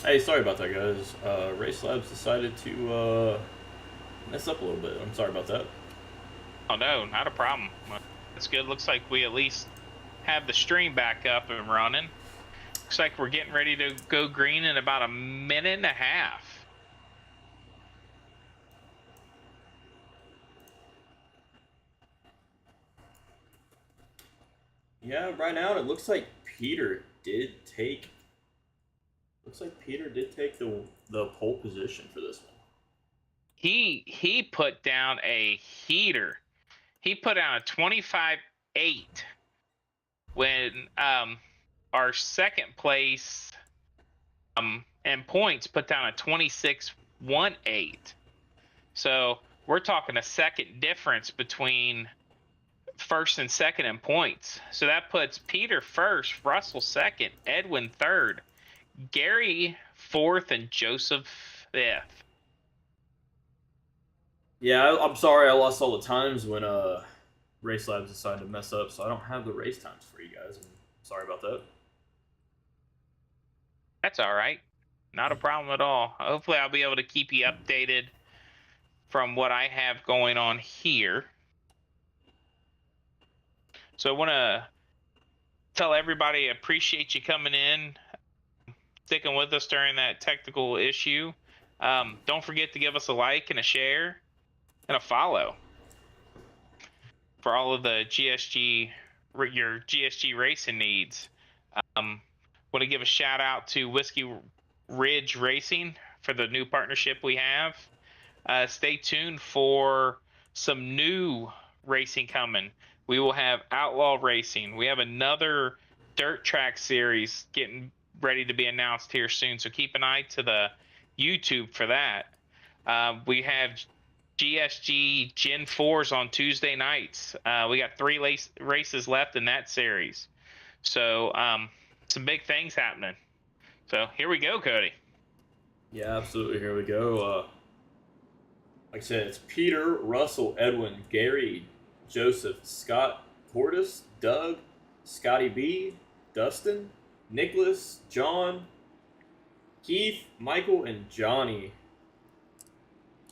Hey, sorry about that, guys. Race Labs decided to mess up a little bit. I'm sorry about that. oh no, not a problem. That's good. Looks like we at least have the stream back up and running. Looks like we're getting ready to go green in about a minute and a half. Yeah, right now it looks like Peter did take. Looks like Peter did take the pole position for this one. He put down a heater. He put down a 25.8 when our second place and points put down a 26.18. So we're talking a second difference between first and second in points. So that puts Peter first, Russell second, Edwin third, Gary fourth, and Joseph fifth. Yeah, I'm sorry I lost all the times when Race Labs decided to mess up, so I don't have the race times for you guys. I'm sorry about that. That's all right. Not a problem at all. Hopefully I'll be able to keep you updated from what I have going on here. So I want to tell everybody I appreciate you coming in, sticking with us during that technical issue. Don't forget to give us a like and a share and a follow for all of the your GSG racing needs. Want to give a shout out to Whiskey Ridge Racing for the new partnership we have. Stay tuned for some new racing coming. We will have Outlaw Racing. We have another dirt track series getting ready to be announced here soon, so keep an eye to the YouTube for that. We have GSG Gen 4s on Tuesday nights. We got 3 races left in that series. So some big things happening. So here we go, Cody. Yeah, absolutely. Here we go. Like I said, it's Peter, Russell, Edwin, Gary, Joseph, Scott, Cordes, Doug, Scotty B, Dustin, Nicholas, John, Keith, Michael, and Johnny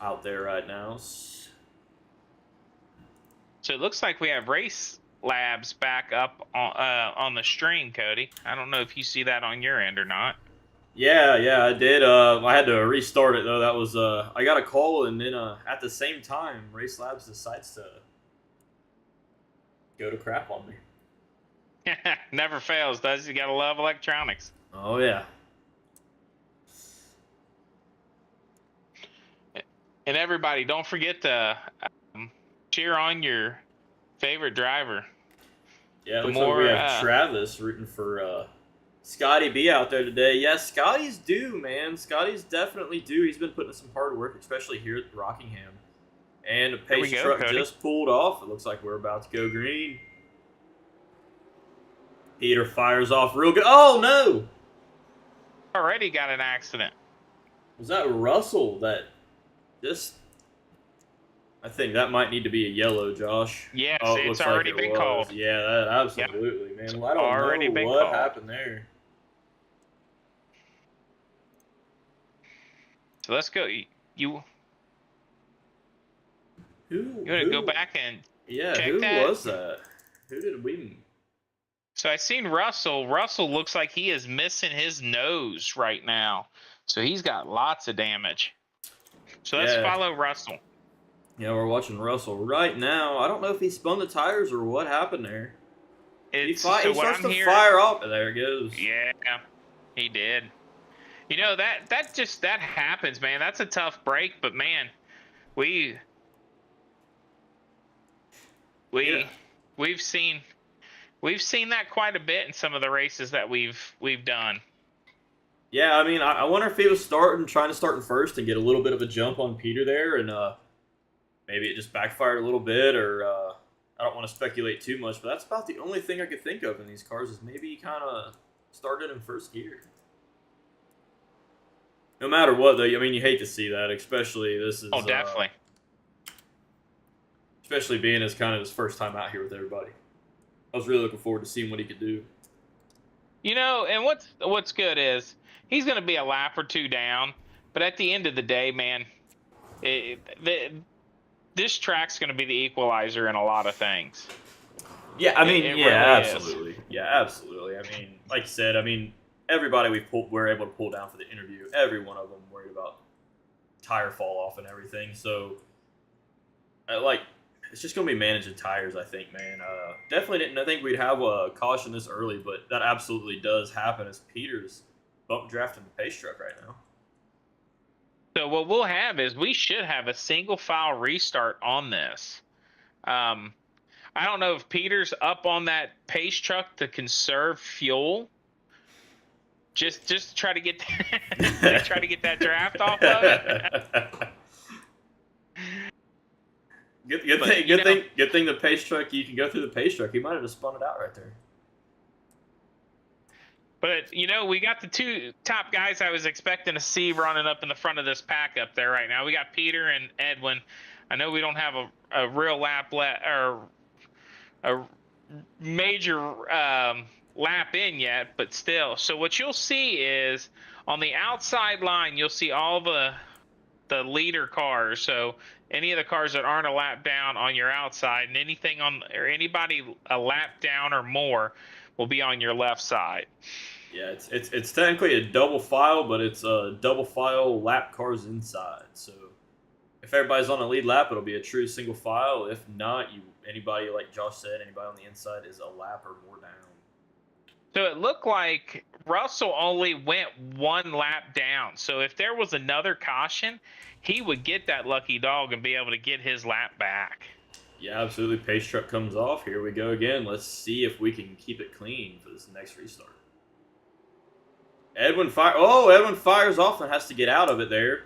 out there right now. So it looks like we have Race Labs back up on the stream, Cody. I don't know if you see that on your end or not. Yeah, I did. I had to restart it though. That was I got a call, and then at the same time, Race Labs decides to go to crap on me. Never fails, does you? Gotta love electronics. Oh yeah. And everybody, don't forget to cheer on your favorite driver. Yeah, it The looks like we more, have Travis rooting for Scotty B out there today. Yeah, Scotty's due, man. Scotty's definitely due. He's been putting in some hard work, especially here at Rockingham. And the Here we pace go, truck Cody. just pulled off. It looks like we're about to go green. Peter fires off real good. Oh, no! already got an accident. Was that Russell that just... I think that might need to be a yellow, Josh. Yes, Oh, it it's looks already like it been was. called. Yeah, that, absolutely, man. It's Well, I already don't know been what called. happened there. So let's go. You gonna go back and Yeah, check who that? was that? Who did we... So I seen Russell. Russell looks like he is missing his nose right now. So he's got lots of damage. So let's Yeah. follow Russell. Yeah, we're watching Russell right now. I don't know if he spun the tires or what happened there. He So what starts I'm to hearing, fire off. There it goes. yeah, he did. You know that happens, man. That's a tough break, but man, we've seen that quite a bit in some of the races that we've done. Yeah, I mean, I wonder if he was trying to start in first and get a little bit of a jump on Peter there, and maybe it just backfired a little bit, or I don't want to speculate too much, but that's about the only thing I could think of in these cars is maybe he kind of started in first gear. No matter what, though, I mean, you hate to see that, especially this is... Oh, definitely. Especially being as kind of his first time out here with everybody. I was really looking forward to seeing what he could do. You know, and what's good is he's going to be a lap or two down, but at the end of the day, man, this track's going to be the equalizer in a lot of things. Yeah, I mean, It yeah, really is. absolutely. Yeah, absolutely. I mean, like you said, I mean, everybody we're able to pull down for the interview, every one of them worried about tire fall off and everything. So, it's just going to be managing tires, I think, man. Definitely didn't think we'd have a caution this early, but that absolutely does happen as Peter's bump drafting the pace truck right now. So what we'll have is we should have a single file restart on this. I don't know if Peter's up on that pace truck to conserve fuel. Just try to get try to get that draft off of it. Good thing the pace truck, you can go through the pace truck. He might have just spun it out right there. But, you know, we got the two top guys I was expecting to see running up in the front of this pack up there right now. We got Peter and Edwin. I know we don't have a real lap or a major lap in yet, but still. So what you'll see is on the outside line, you'll see all the leader cars. So any of the cars that aren't a lap down on your outside, and anybody a lap down or more will be on your left side. Yeah, it's technically a double file, but it's a double file lap cars inside. So if everybody's on a lead lap, it'll be a true single file. If not, anybody, like Josh said, anybody on the inside is a lap or more down. So it looked like Russell only went one lap down. So if there was another caution, he would get that lucky dog and be able to get his lap back. Yeah, absolutely. Pace truck comes off. Here we go again. Let's see if we can keep it clean for this next restart. Edwin fires off and has to get out of it there.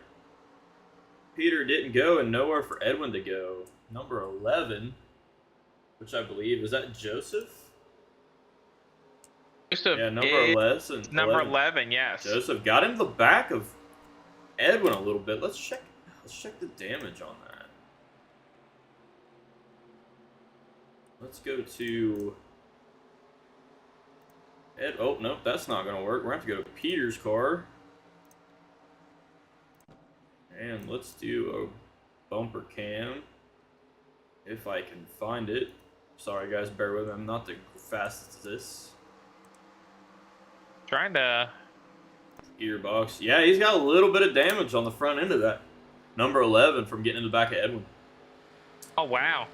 Peter didn't go and nowhere for Edwin to go. Number 11, which I believe, is that Joseph? Yeah, number 11. Number 11, yes. Joseph got into the back of Edwin a little bit. Let's check the damage on that. Let's go to Ed. Oh, nope, that's not going to work. We're going to have to go to Peter's car. And let's do a bumper cam. If I can find it. Sorry, guys, bear with me. I'm not the fastest at this. Trying to Gearbox. Yeah, he's got a little bit of damage on the front end of that. Number 11 from getting in the back of Edwin. Oh wow.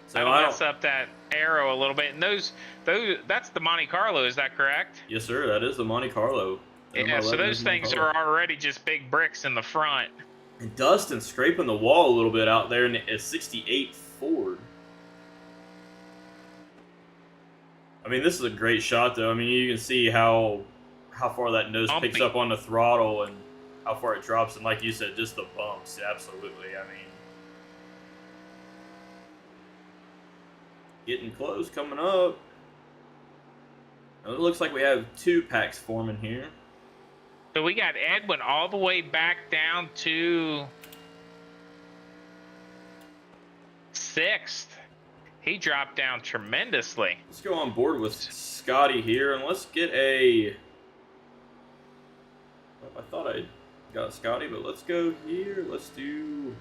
So That'll I mess don't. up that arrow a little bit. And those that's the Monte Carlo, is that correct? Yes, sir. That is the Monte Carlo. Number Yeah, so 11 is those Monte things Carlo. are already just big bricks in the front. And Dustin scraping the wall a little bit out there in a 68 Ford. I mean, this is a great shot, though. I mean, you can see how far that nose picks Bumpy. up on the throttle and how far it drops. And like you said, just the bumps. Absolutely. I mean, getting close, coming up. It looks like we have 2 packs forming here. So we got Edwin all the way back down to 6th. He dropped down tremendously. Let's go on board with Scotty here, and let's get a... Oh, I thought I got Scotty, but let's go here. Let's do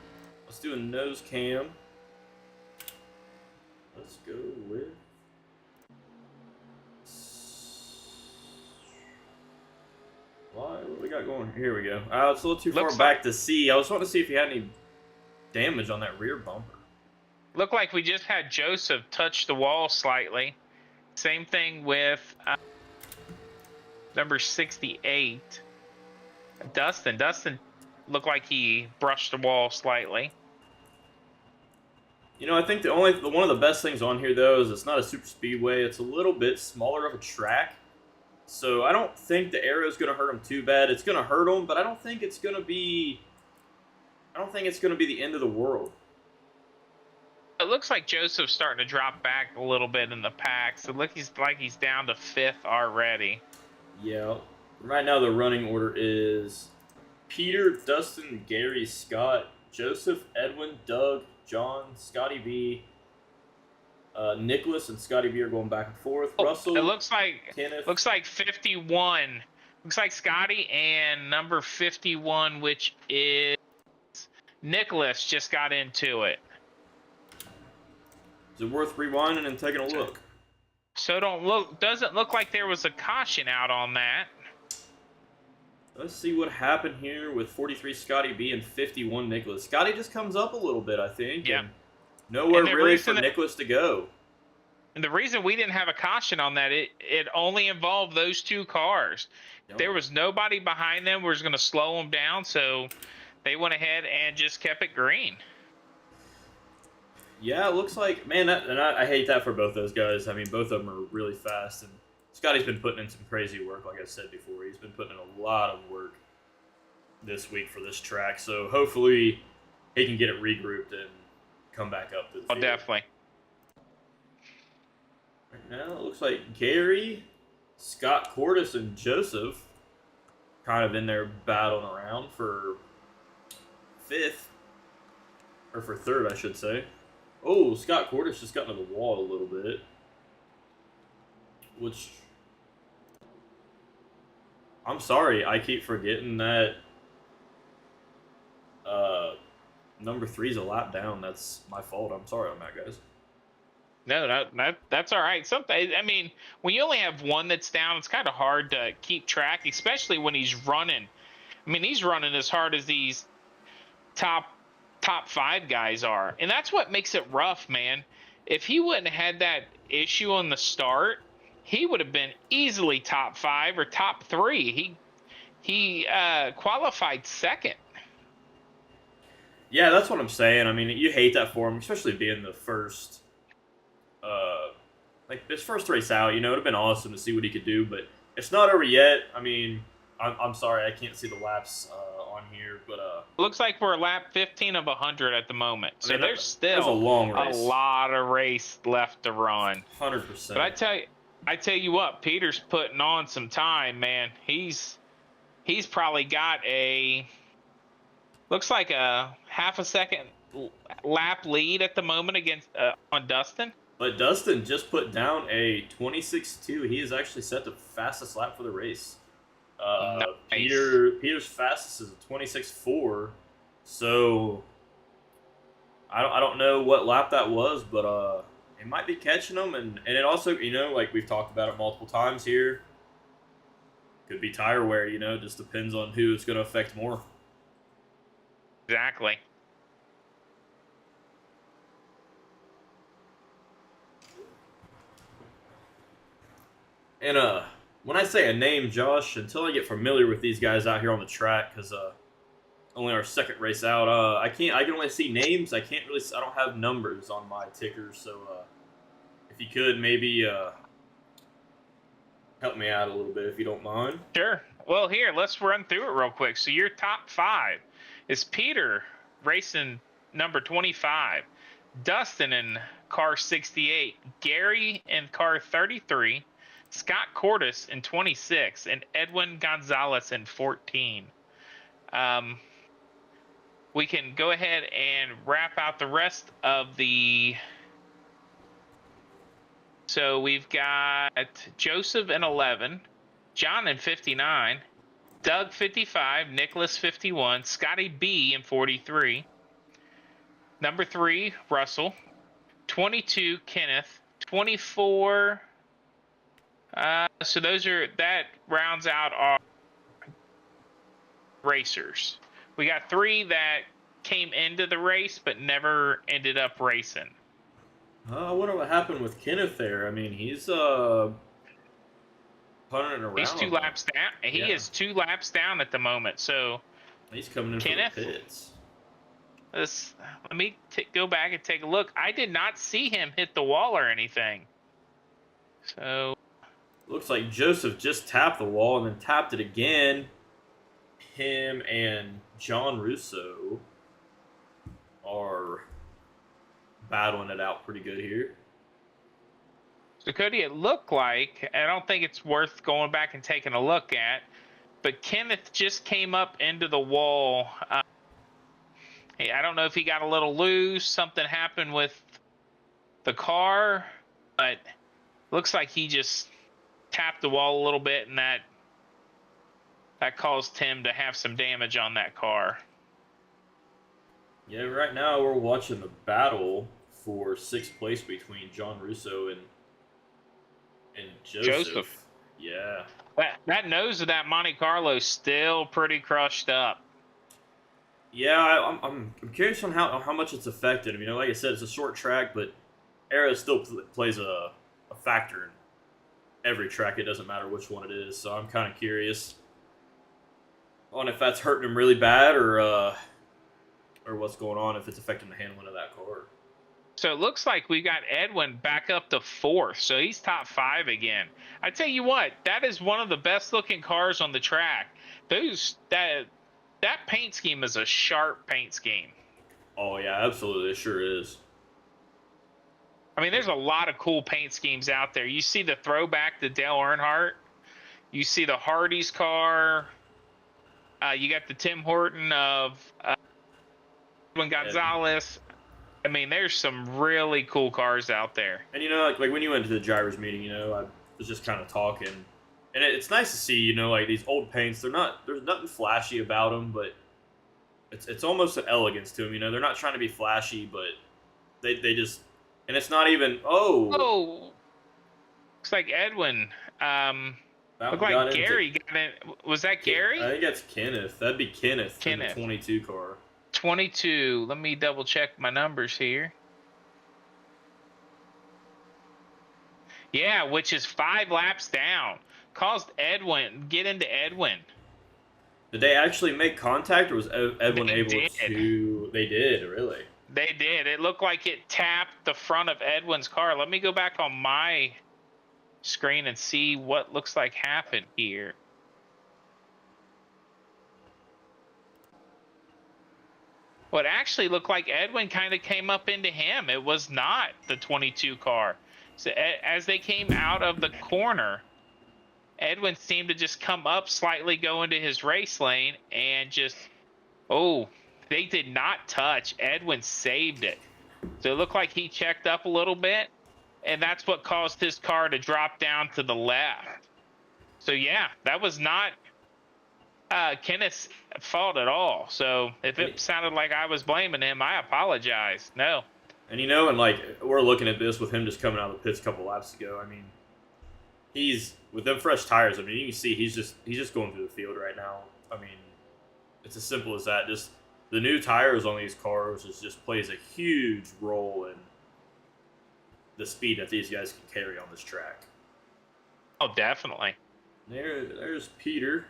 a nose cam. Let's go with... What we got going? Here we go. It's a little too far back to see. I was wanting to see if you had any damage on that rear bumper. Looked like we just had Joseph touch the wall slightly. Same thing with number 68. Dustin looked like he brushed the wall slightly. You know, I think one of the best things on here though is it's not a super speedway. It's a little bit smaller of a track, so I don't think the arrow is going to hurt him too bad. It's going to hurt him, but I don't think it's going to be the end of the world. It looks like Joseph's starting to drop back a little bit in the packs. It looks like he's down to 5th already. Yeah. Right now the running order is Peter, Dustin, Gary, Scott, Joseph, Edwin, Doug, John, Scotty B, Nicholas and Scotty B are going back and forth. Russell. It looks like Kenneth. looks like 51. Looks like Scotty and number 51, which is Nicholas, just got into it. Is it worth rewinding and taking a look? So doesn't look like there was a caution out on that. Let's see what happened here with 43 Scotty B and 51 Nicholas. Scotty just comes up a little bit, I think. Yeah. And nowhere And the really reason for Nicholas to go. And the reason we didn't have a caution on that, it only involved those 2 cars. Yep. There was nobody behind them who was going to slow them down, so they went ahead and just kept it green. Yeah, it looks like, man, I hate that for both those guys. I mean, both of them are really fast, and Scotty's been putting in some crazy work, like I said before. He's been putting in a lot of work this week for this track, so hopefully he can get it regrouped and come back up to the field. Definitely. Right now, it looks like Gary, Scott Cordis, and Joseph kind of in there battling around for 5th, or for 3rd, I should say. Oh, Scott Cordis just got into the wall a little bit, which I'm sorry, I keep forgetting that number 3 is a lap down. That's my fault. I'm sorry on that, guys. No, that's all right. Sometimes, I mean, when you only have one that's down, it's kind of hard to keep track, especially when he's running. I mean, he's running as hard as these top 5 guys are, and that's what makes it rough, man. If he wouldn't have had that issue on the start, he would have been easily top 5 or top 3. He qualified 2nd. Yeah, that's what I'm saying. I mean, you hate that for him, especially being the first, like this first race out. You know, it'd have been awesome to see what he could do, but it's not over yet. I mean, I'm sorry, I can't see the laps on here, but Looks like we're lap 15 of 100 at the moment, so mean, there's still a long race. a lot of race left to run. 100%. But I tell you what, Peter's putting on some time, man. He's probably got looks like a half a second lap lead at the moment against on Dustin. But Dustin just put down a 26.2. He is actually set the fastest lap for the race. Nice. Peter's fastest is a 26.4. So I don't know what lap that was, but it might be catching them, and it also, you know, like we've talked about it multiple times here. Could be tire wear, you know, just depends on who it's going to affect more. Exactly. And when I say a name, Josh, until I get familiar with these guys out here on the track, because only our second race out, I can only see names. I can't really. I don't have numbers on my tickers, so if you could maybe help me out a little bit, if you don't mind. Sure. Well, here, let's run through it real quick. So your top 5 is Peter racing number 25, Dustin in car 68, Gary in car 33, Scott Cordes in 26, and Edwin Gonzalez in 14. We can go ahead and wrap out the rest of the. So we've got Joseph in 11, John in 59, Doug 55, Nicholas 51, Scotty B in 43, number 3 Russell, 22 Kenneth, 24. So that rounds out our racers. We got 3 that came into the race but never ended up racing. I wonder what happened with Kenneth there. I mean, he's punting around. He's 2 laps down. He is 2 laps down at the moment. So he's coming in Kenneth, for the pits. Let me go back and take a look. I did not see him hit the wall or anything. So looks like Joseph just tapped the wall and then tapped it again. Him and John Russo are battling it out pretty good here. So Cody, it looked like, I don't think it's worth going back and taking a look at, but Kenneth just came up into the wall. I don't know if he got a little loose, something happened with the car, but looks like he just tapped the wall a little bit, and that caused him to have some damage on that car. Yeah, right now we're watching the battle for 6th place between John Russo and Joseph. Yeah. That nose of that Monte Carlo still pretty crushed up. Yeah, I'm curious on how much it's affected him. You know, like I said, it's a short track, but era still plays a factor in every track. It doesn't matter which one it is. So I'm kind of curious on if that's hurting him really bad or what's going on, if it's affecting the handling of that car. So it looks like we got Edwin back up to 4th, so he's top 5 again. I tell you what, that is one of the best looking cars on the track. That paint scheme is a sharp paint scheme. Oh yeah, absolutely, it sure is. I mean, there's a lot of cool paint schemes out there. You see the throwback to Dale Earnhardt. You see the Hardy's car. You got the Tim Horton of Edwin Gonzalez. I mean, there's some really cool cars out there. And you know, like when you went to the drivers meeting, you know, I was just kind of talking, and it's nice to see, you know, like these old paints. There's nothing flashy about them, but it's almost an elegance to them. You know, they're not trying to be flashy, but they just, and it's not even looks like Edwin. Looked like Gary got in. Was that Gary? I think that's Kenneth. That'd be Kenneth. In the 22 car. 22. Let me double check my numbers here. Yeah, which is 5 laps down. Caused Edwin get into Edwin. Did they actually make contact, or was Edwin able to? They did, really. They did. It looked like it tapped the front of Edwin's car. Let me go back on my screen and see what looks like happened here. What actually looked like Edwin kind of came up into him. It was not the 22 car. So as they came out of the corner, Edwin seemed to just come up slightly, go into his race lane, and just, they did not touch. Edwin saved it. So it looked like he checked up a little bit, and that's what caused his car to drop down to the left. So yeah, that was not Kenneth's fault at all. So if it sounded like I was blaming him, I apologize. No. And you know, and like we're looking at this with him just coming out of the pits a couple laps ago. I mean, he's with them fresh tires. I mean, you can see he's just going through the field right now. I mean, it's as simple as that. Just the new tires on these cars just plays a huge role in the speed that these guys can carry on this track. Oh, definitely. There's Peter.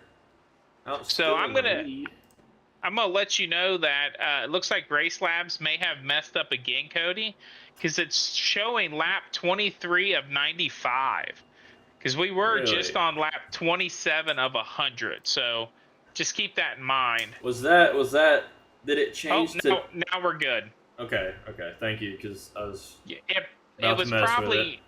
So I'm gonna let you know that it looks like Race Labs may have messed up again, Cody, because it's showing lap 23 of 95. Because we were just on lap 27 of 100. So just keep that in mind. Was that? Did it change? Oh, now we're good. Okay. Thank you, because I was. Yeah, it was probably.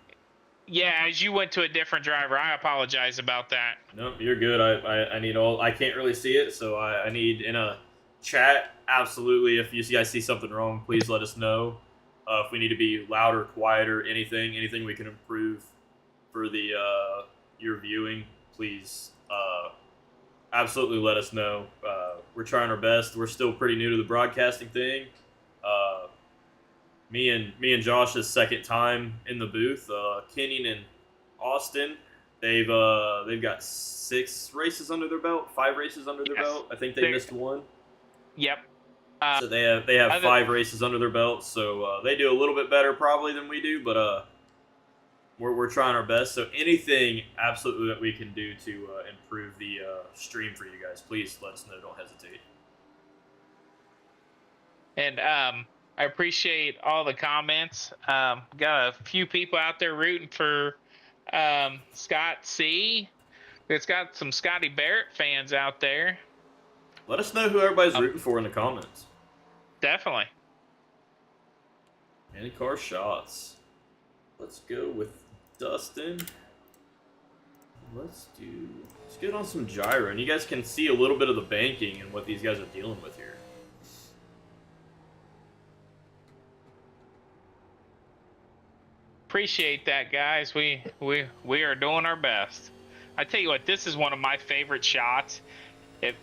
Yeah, as you went to a different driver, I apologize about that. No, you're good. I need all. I can't really see it, so I need in a chat. Absolutely, if you guys see something wrong, please let us know. If we need to be louder, quieter, anything we can improve for the your viewing, please absolutely let us know. We're trying our best. We're still pretty new to the broadcasting thing. Me and Josh's second time in the booth. Kenyon and Austin, they've got 6 races under their belt, 5 races under their belt. I think they missed one. Yep. So they have 5 races under their belt. So they do a little bit better probably than we do, but we're trying our best. So anything absolutely that we can do to improve the stream for you guys, please let us know. Don't hesitate. And I appreciate all the comments. Got a few people out there rooting for Scott C. It's got some Scotty Barrett fans out there. Let us know who everybody's rooting for in the comments. Definitely. Any car shots? Let's go with Dustin. Let's get on some gyro, and you guys can see a little bit of the banking and what these guys are dealing with here. Appreciate that, guys. We are doing our best. I tell you what, this is one of my favorite shots. It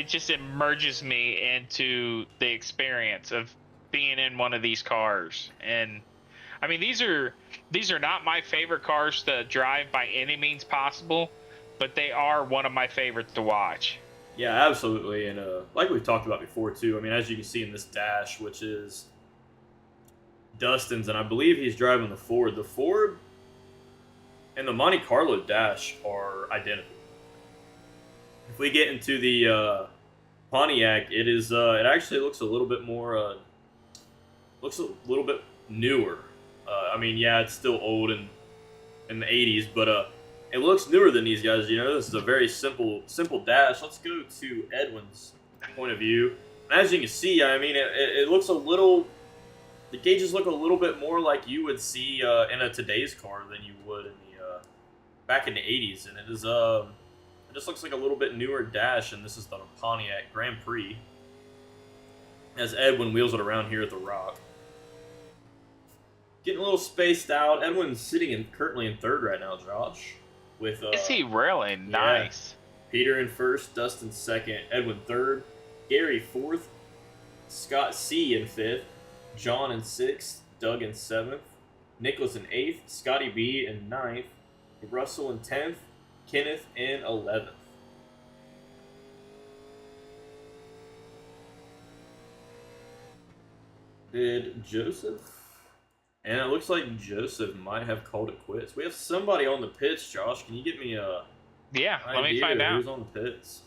just immerses me into the experience of being in one of these cars. And I mean, these are not my favorite cars to drive by any means possible, but they are one of my favorites to watch. Yeah, absolutely. And like we've talked about before too, I mean, as you can see in this dash, which is Dustin's, and I believe he's driving the Ford. The Ford and the Monte Carlo dash are identical. If we get into the Pontiac, it actually looks a little bit more looks a little bit newer. I mean, yeah, it's still old and in the 80s, but it looks newer than these guys. You know, this is a very simple dash. Let's go to Edwin's point of view. And as you can see, I mean, it looks a little. The gauges look a little bit more like you would see in a today's car than you would in the back in the 80s, and it just looks like a little bit newer dash. And this is the Pontiac Grand Prix. As Edwin wheels it around here at the Rock, getting a little spaced out. Edwin's sitting currently in third right now, Josh. With is he really nice? Yeah. Peter in first, Dustin second, Edwin third, Gary fourth, Scott C in fifth, John in sixth, Doug in seventh, Nicholas in eighth, Scotty B in ninth, Russell in 10th, Kenneth in 11th. Did Joseph? And it looks like Joseph might have called it quits. We have somebody on the pits, Josh. Can you get me a let me find out. Who's on the pits?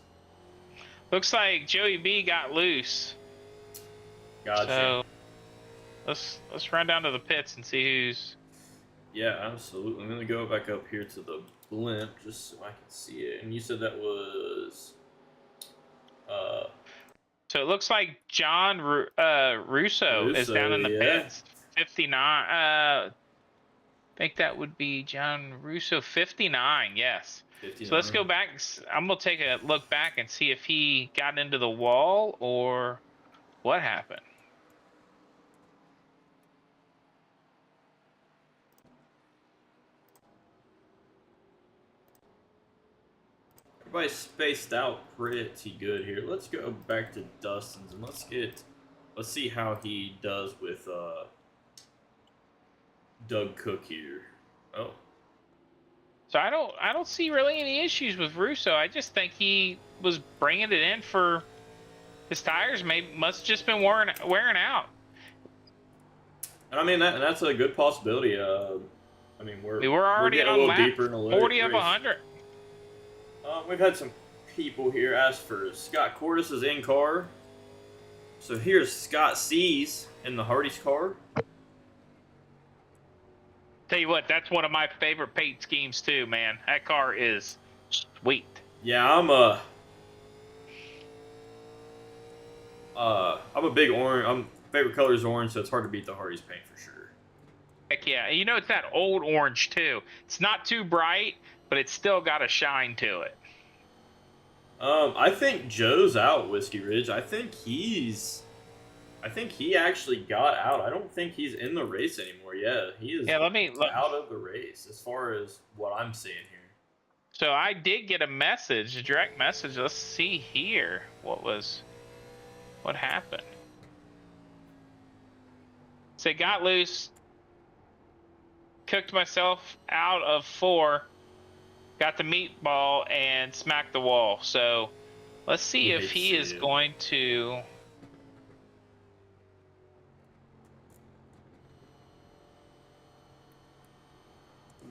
Looks like Joey B got loose. Gotcha. So let's run down to the pits and see who's. Yeah, absolutely. I'm gonna go back up here to the blimp just so I can see it. And you said that was. So it looks like John Russo is down in the pits. 59. I think that would be John Russo. 59. Yes. 59. So let's go back. I'm gonna take a look back and see if he got into the wall or what happened. Everybody's spaced out pretty good here. Let's go back to Dustin's and let's see how he does with Doug Cook here. Oh. So I don't see really any issues with Russo. I just think he was bringing it in for his tires. Must just been wearing out. And I mean that's a good possibility. I mean we're already getting a on little lap deeper in the 40 of race. 100. We've had some people here ask for Scott Cordes' in car. So here's Scott C's in the Hardy's car. Tell you what, that's one of my favorite paint schemes too, man. That car is sweet. Yeah, I'm a big orange. Favorite color is orange, so it's hard to beat the Hardy's paint for sure. Heck yeah. You know, it's that old orange too. It's not too bright, but it's still got a shine to it. I think Joe's out, Whiskey Ridge. I think he actually got out. I don't think he's in the race anymore. Yeah, he is Yeah, out of the race as far as what I'm seeing here. So I did get a message, a direct message. Let's see here. What happened? So got loose, cooked myself out of 4, got the meatball, and smacked the wall. So let's see if he is going to.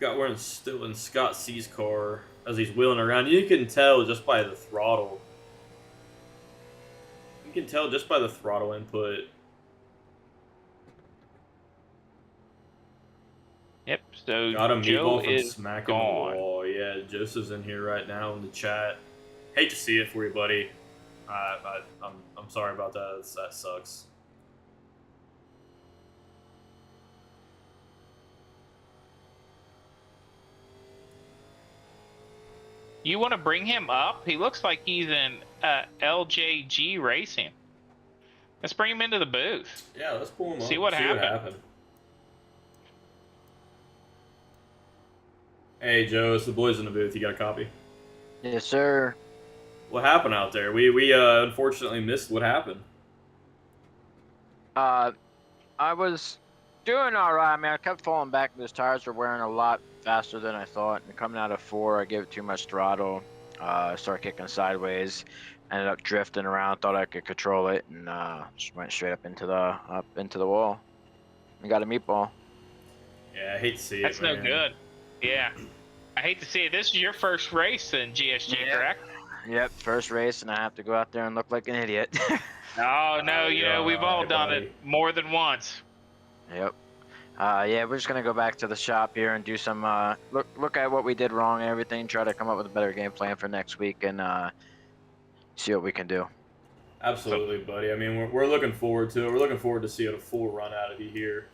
We're still in Scott C's car as he's wheeling around. You can tell just by the throttle. You can tell just by the throttle input. Yep. So Got a Joe meatball from is smacking gone. the wall. Yeah, Joseph's in here right now in the chat. Hate to see it for you, buddy. I'm sorry about that. That sucks. You want to bring him up? He looks like he's in LJG Racing. Let's bring him into the booth. Yeah, let's pull him up. See what happened. Hey, Joe, it's the boys in the booth. You got a copy? Yes, sir. What happened out there? We unfortunately missed what happened. I was doing all right. I mean, I kept falling back. Those tires were wearing a lot faster than I thought. And coming out of 4, I gave it too much throttle. Started kicking sideways. Ended up drifting around. Thought I could control it, and just went straight up into the wall. And got a meatball. Yeah, I hate to see it. That's no good. Yeah. I hate to see it. This is your first race in GSG, correct? Yep, first race, and I have to go out there and look like an idiot. Oh, no, you know, we've all done it more than once. Yep. Yeah, we're just gonna go back to the shop here and do some look at what we did wrong and everything. Try to come up with a better game plan for next week and see what we can do. Absolutely, buddy. I mean, we're looking forward to it. We're looking forward to seeing a full run out of you here.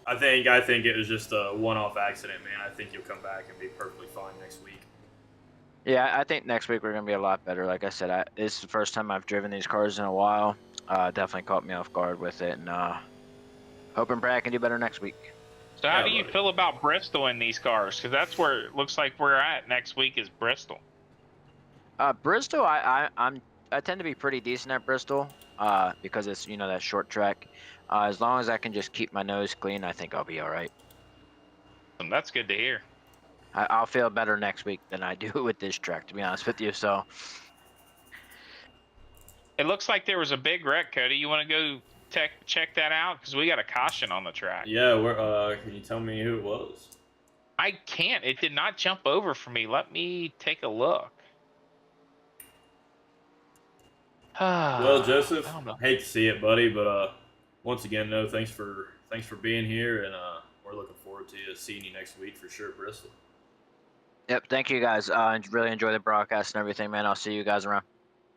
I think it was just a one-off accident, man. I think you'll come back and be perfectly fine next week. Yeah, I think next week we're gonna be a lot better. Like I said, this is the first time I've driven these cars in a while. Definitely caught me off guard with it, and hoping Brad can do better next week. So how do you feel about Bristol in these cars? Because that's where it looks like we're at next week is Bristol. Bristol, I tend to be pretty decent at Bristol because it's that short track. As long as I can just keep my nose clean, I think I'll be all right. That's good to hear. I'll feel better next week than I do with this track, to be honest with you. So it looks like there was a big wreck, Cody. You want to go check that out? Because we got a caution on the track. Yeah, can you tell me who it was? I can't. It did not jump over for me. Let me take a look. Well, Joseph, hate to see it, buddy, but once again, no, thanks for being here, and we're looking forward to seeing you next week for sure at Bristol. Yep, thank you guys. Really enjoy the broadcast and everything, man. I'll see you guys around.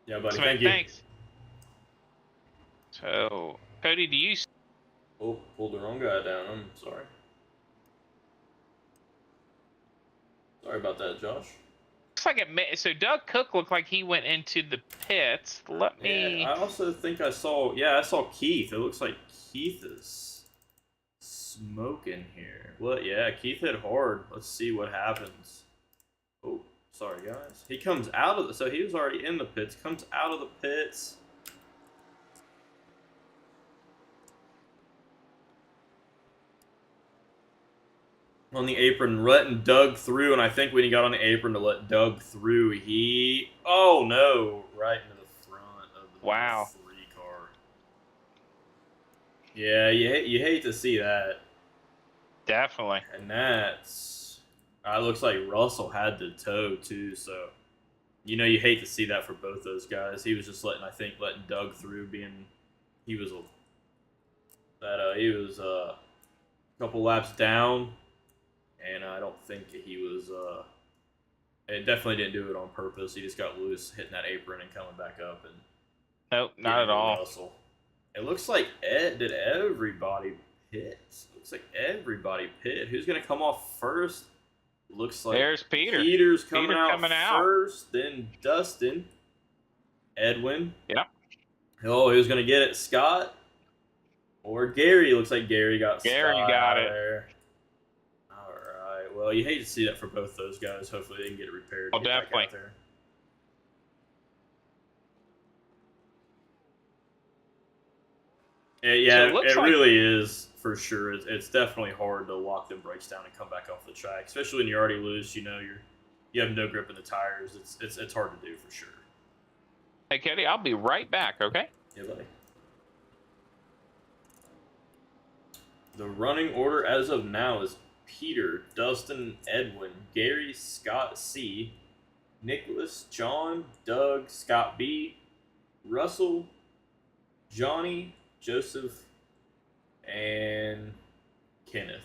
Yeah, buddy. Thank you. Thanks. So, Cody, do you? Oh, pulled the wrong guy down. I'm sorry. Sorry about that, Josh. Looks like it. So Doug Cook looked like he went into the pits. Let me. Yeah, I also think I saw. Yeah, I saw Keith. It looks like Keith is smoking here. What? Yeah, Keith hit hard. Let's see what happens. Oh, sorry guys. He comes out of so he was already in the pits. Comes out of the pits. on the apron, letting Doug through, and I think when he got on the apron to let Doug through, he oh no, right into the front of the Wow. 3 car. Yeah, you hate to see that. Definitely. And that's looks like Russell had the toe too, so you know you hate to see that for both those guys. He was just letting Doug through, being he was a couple laps down, and I don't think he was it definitely didn't do it on purpose. He just got loose hitting that apron and coming back up and Nope, not at all. Russell. It looks like did everybody pit? Looks like everybody pit. Who's gonna come off first? Looks like There's Peter. Peter's coming out out first, then Dustin, Edwin. Yep. Oh, who's gonna get it? Scott or Gary? Looks like Gary got Gary Scott got out it. there. All right. Well, you hate to see that for both those guys. Hopefully, they can get it repaired. Oh, and get back definitely. out there. Yeah, So it really is for sure. It's definitely hard to lock them brakes down and come back off the track, especially when you're already loose. You know, you have no grip in the tires. It's hard to do for sure. Hey, Katie, I'll be right back, okay? Yeah, buddy. The running order as of now is Peter, Dustin, Edwin, Gary, Scott C, Nicholas, John, Doug, Scott B, Russell, Johnny, Joseph, and Kenneth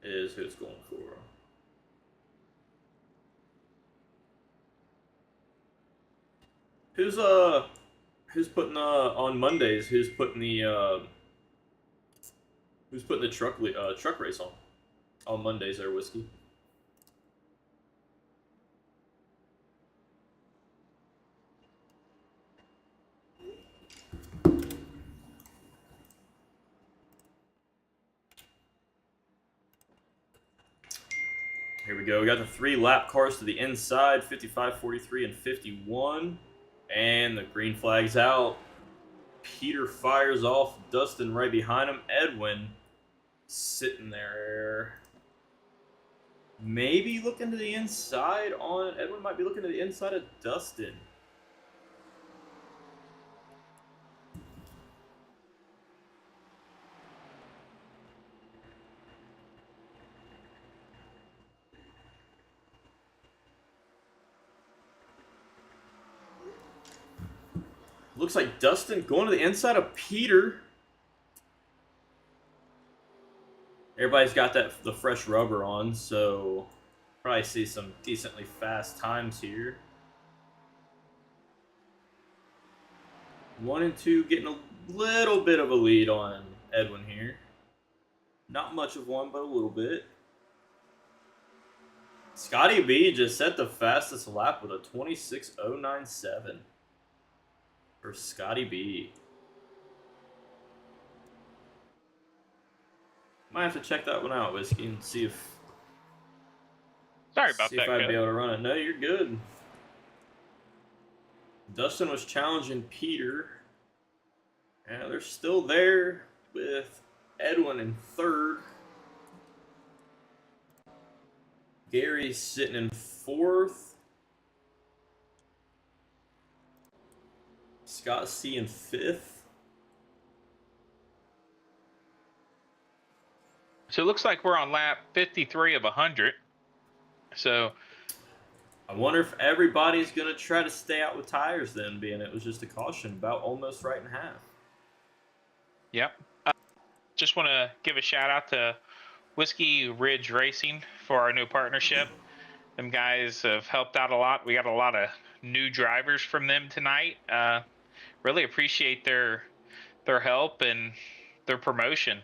is who's going for. Who's putting on Mondays? Who's putting the truck race on Mondays there, Whiskey? Here we go. We got the 3 lap cars to the inside, 55, 43, and 51. And the green flag's out. Peter fires off. Dustin right behind him. Edwin sitting there. Maybe looking to the inside on... Edwin might be looking to the inside of Dustin. Looks like Dustin going to the inside of Peter. Everybody's got the fresh rubber on, so probably see some decently fast times here. 1 and 2 getting a little bit of a lead on Edwin here. Not much of one, but a little bit. Scotty B just set the fastest lap with a 26.097 for Scotty B. Might have to check that one out, Whiskey, and see if Sorry about see that, if I'd Kevin. be able to run it. No, you're good. Dustin was challenging Peter. And they're still there with Edwin in 3rd. Gary's sitting in 4th. Scott C in 5th. So it looks like we're on lap 53 of 100. So I wonder if everybody's going to try to stay out with tires then, being it was just a caution, about almost right in half. Yep. Just want to give a shout out to Whiskey Ridge Racing for our new partnership. Them guys have helped out a lot. We got a lot of new drivers from them tonight. Really appreciate their help and their promotion.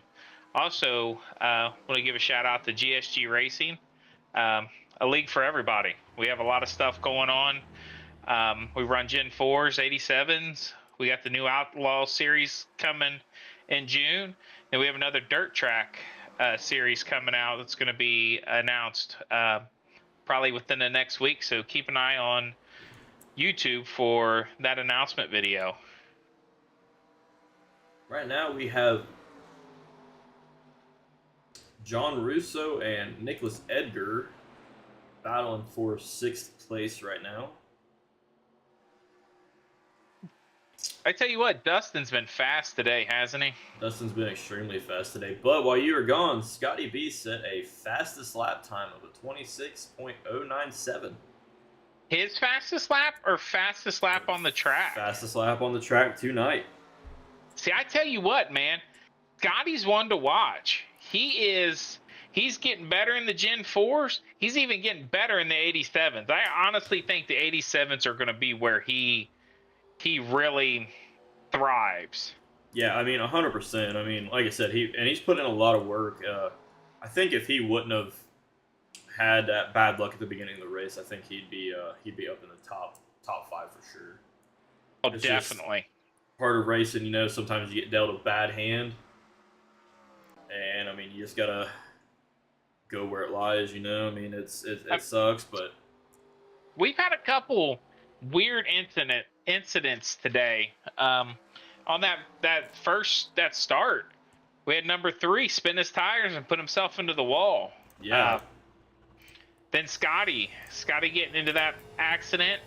Also, want to give a shout out to GSG Racing, a league for everybody. We have a lot of stuff going on. We run Gen 4s, 87s. We got the new Outlaw series coming in June, and we have another dirt track series coming out that's going to be announced probably within the next week. So keep an eye on YouTube for that announcement video. Right now we have John Russo and Nicholas Edgar battling for 6th place right now. I tell you what, Dustin's been fast today, hasn't he? Dustin's been extremely fast today. But while you were gone, Scotty B set a fastest lap time of a 26.097. His fastest lap or fastest lap on the track? Fastest lap on the track tonight. See, I tell you what, man, Scotty's one to watch. He's getting better in the Gen 4s. He's even getting better in the 87s. I honestly think the 87s are going to be where he really thrives. Yeah, I mean, 100%. I mean, like I said, he's put in a lot of work. I think if he wouldn't have had that bad luck at the beginning of the race, I think he'd be up in the top 5 for sure. Oh, It's definitely. Part of racing, you know, sometimes you get dealt a bad hand. And, I mean, you just got to go where it lies, you know? I mean, it sucks, but... We've had a couple weird incidents today. On that start, we had number 3 spin his tires and put himself into the wall. Yeah. Then Scotty getting into that accident.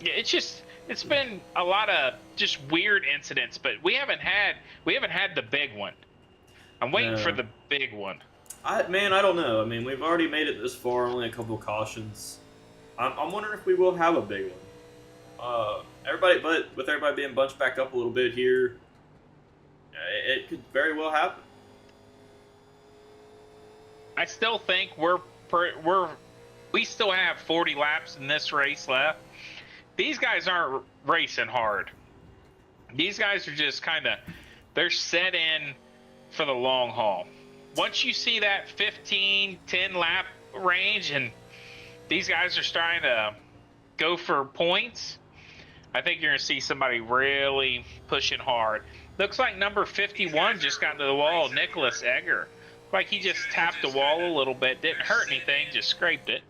It's been a lot of just weird incidents, but we haven't had the big one. I'm waiting for the big one. I don't know. I mean, we've already made it this far, only a couple of cautions. I'm wondering if we will have a big one. With everybody being bunched back up a little bit here, it could very well happen. I still think we still have 40 laps in this race left. These guys aren't racing hard. These guys are just they're set in for the long haul. Once you see that 10 lap range and these guys are starting to go for points, I think you're going to see somebody really pushing hard. Looks like number 51 just got into the wall, Nicholas Egger. Like he just tapped the wall a little bit, didn't hurt anything, just scraped it.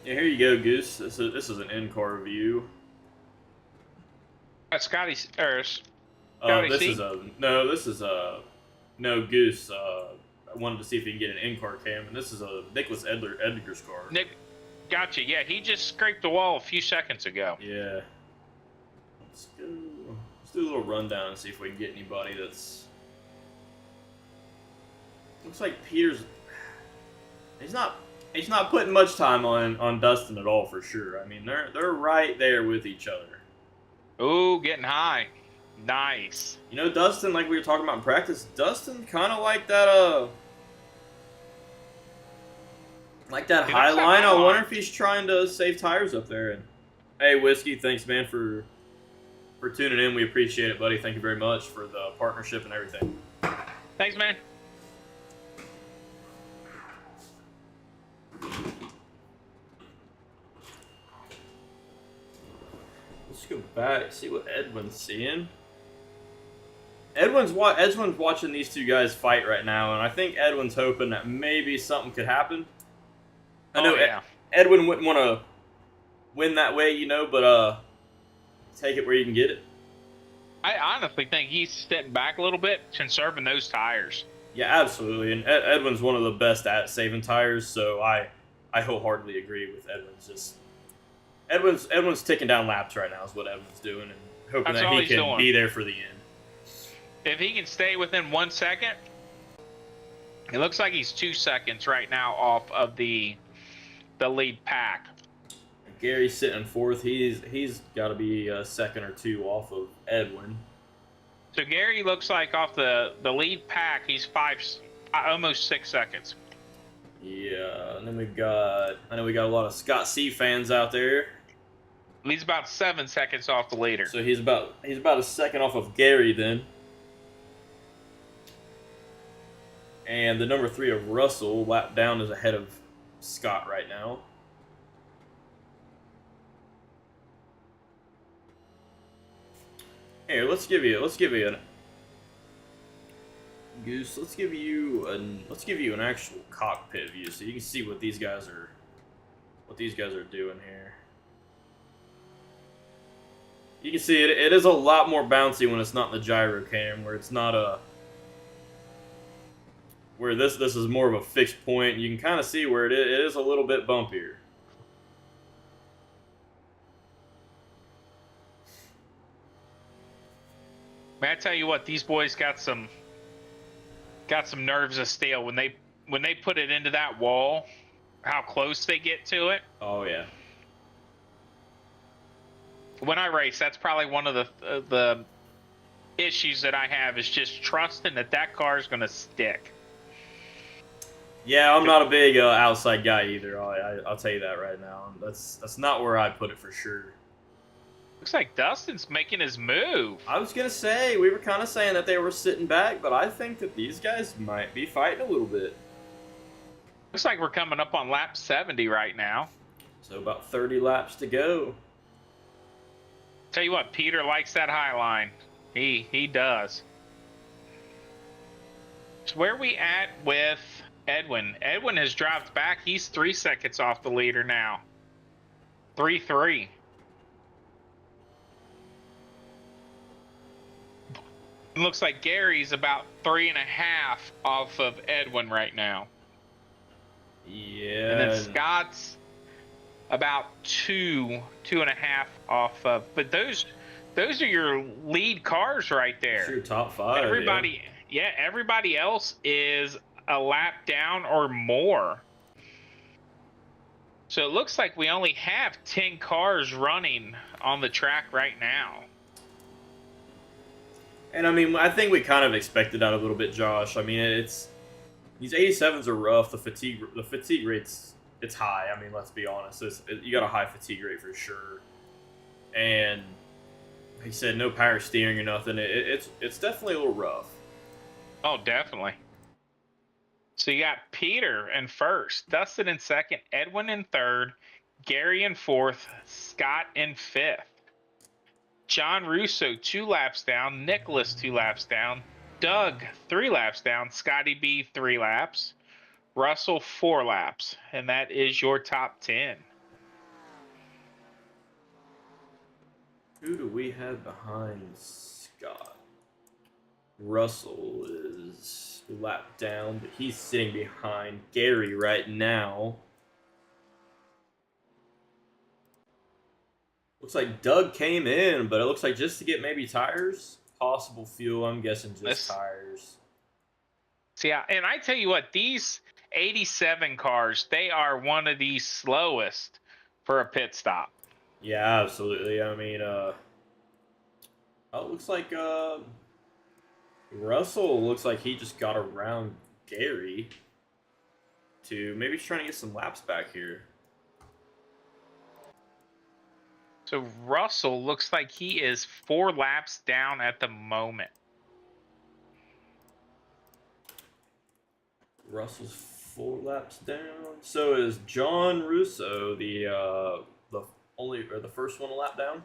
Yeah, here you go, Goose. This is an in-car view. Scotty's This is no Goose. I wanted to see if he can get an in-car cam, and this is a Nicholas Edgar's car. Nick, gotcha. Yeah, he just scraped the wall a few seconds ago. Yeah. Let's do a little rundown and see if we can get anybody that's. Looks like Peter's. He's not putting much time on Dustin at all for sure. I mean, they're right there with each other. Ooh, getting high. Nice. You know, Dustin, like we were talking about in practice, Dustin kind of like that high line. I wonder if he's trying to save tires up there. And hey, Whiskey, thanks man for tuning in. We appreciate it, buddy. Thank you very much for the partnership and everything. Thanks, man. Let's go back, see what Edwin's seeing. Edwin's watching these two guys fight right now, and I think Edwin's hoping that maybe something could happen. I know Edwin wouldn't want to win that way, you know, but take it where you can get it. I honestly think he's stepping back a little bit, conserving those tires. Yeah, absolutely. And Edwin's one of the best at saving tires, so I wholeheartedly agree with Edwin's. Edwin's ticking down laps right now is what Edwin's doing, and hoping that he can be there for the end. If he can stay within 1 second, it looks like he's 2 seconds right now off of the lead pack. Gary's sitting in 4th. He's got to be a second or 2 off of Edwin. So Gary looks like off the lead pack, he's almost 6 seconds. Yeah, and then I know we got a lot of Scott C fans out there. He's about 7 seconds off the leader. So he's about a second off of Gary then. And the number 3 of Russell, lap down, is ahead of Scott right now. Here, let's give you an Goose. Let's give you an actual cockpit view so you can see what these guys are what these guys are doing here. You can see it is a lot more bouncy when it's not in the gyro cam, where it's not a... Where this is more of a fixed point. You can kind of see where it is a little bit bumpier. Man, I tell you what, these boys got some nerves of steel when they put it into that wall. How close they get to it. Oh yeah. When I race, that's probably one of the issues that I have, is just trusting that car is going to stick. Yeah, I'm not a big outside guy either. I'll tell you that right now. That's not where I put it for sure. Looks like Dustin's making his move. I was gonna say, we were kind of saying that they were sitting back, but I think that these guys might be fighting a little bit. Looks like we're coming up on lap 70 right now. So about 30 laps to go. Tell you what, Peter likes that high line. He does. So where are we at with Edwin? Edwin has dropped back. He's 3 seconds off the leader now. 3-3. It looks like Gary's about 3.5 off of Edwin right now. Yeah. And then Scott's about 2.5 off of. But those are your lead cars right there. It's your top 5. Everybody, yeah, everybody else is a lap down or more. So it looks like we only have 10 cars running on the track right now. And I mean, I think we kind of expected that a little bit, Josh. I mean, these 87s are rough. The fatigue rate's it's high. I mean, let's be honest. You got a high fatigue rate for sure. And like you said, no power steering or nothing. It's definitely a little rough. Oh, definitely. So you got Peter in first, Dustin in second, Edwin in third, Gary in fourth, Scott in fifth. John Russo 2 laps down, Nicholas 2 laps down, Doug 3 laps down, Scotty B 3 laps, Russell 4 laps, and that is your top 10. Who do we have behind Scott? Russell is a lap down, but he's sitting behind Gary right now. Looks like Doug came in, but it looks like just to get maybe tires, possible fuel. I'm guessing just tires. See, and I tell you what, these 87 cars, they are one of the slowest for a pit stop. Yeah, absolutely. I mean, it looks like Russell looks like he just got around Gary to maybe he's trying to get some laps back here. So Russell looks like he is 4 laps down at the moment. Russell's 4 laps down. So is John Russo the first one a lap down?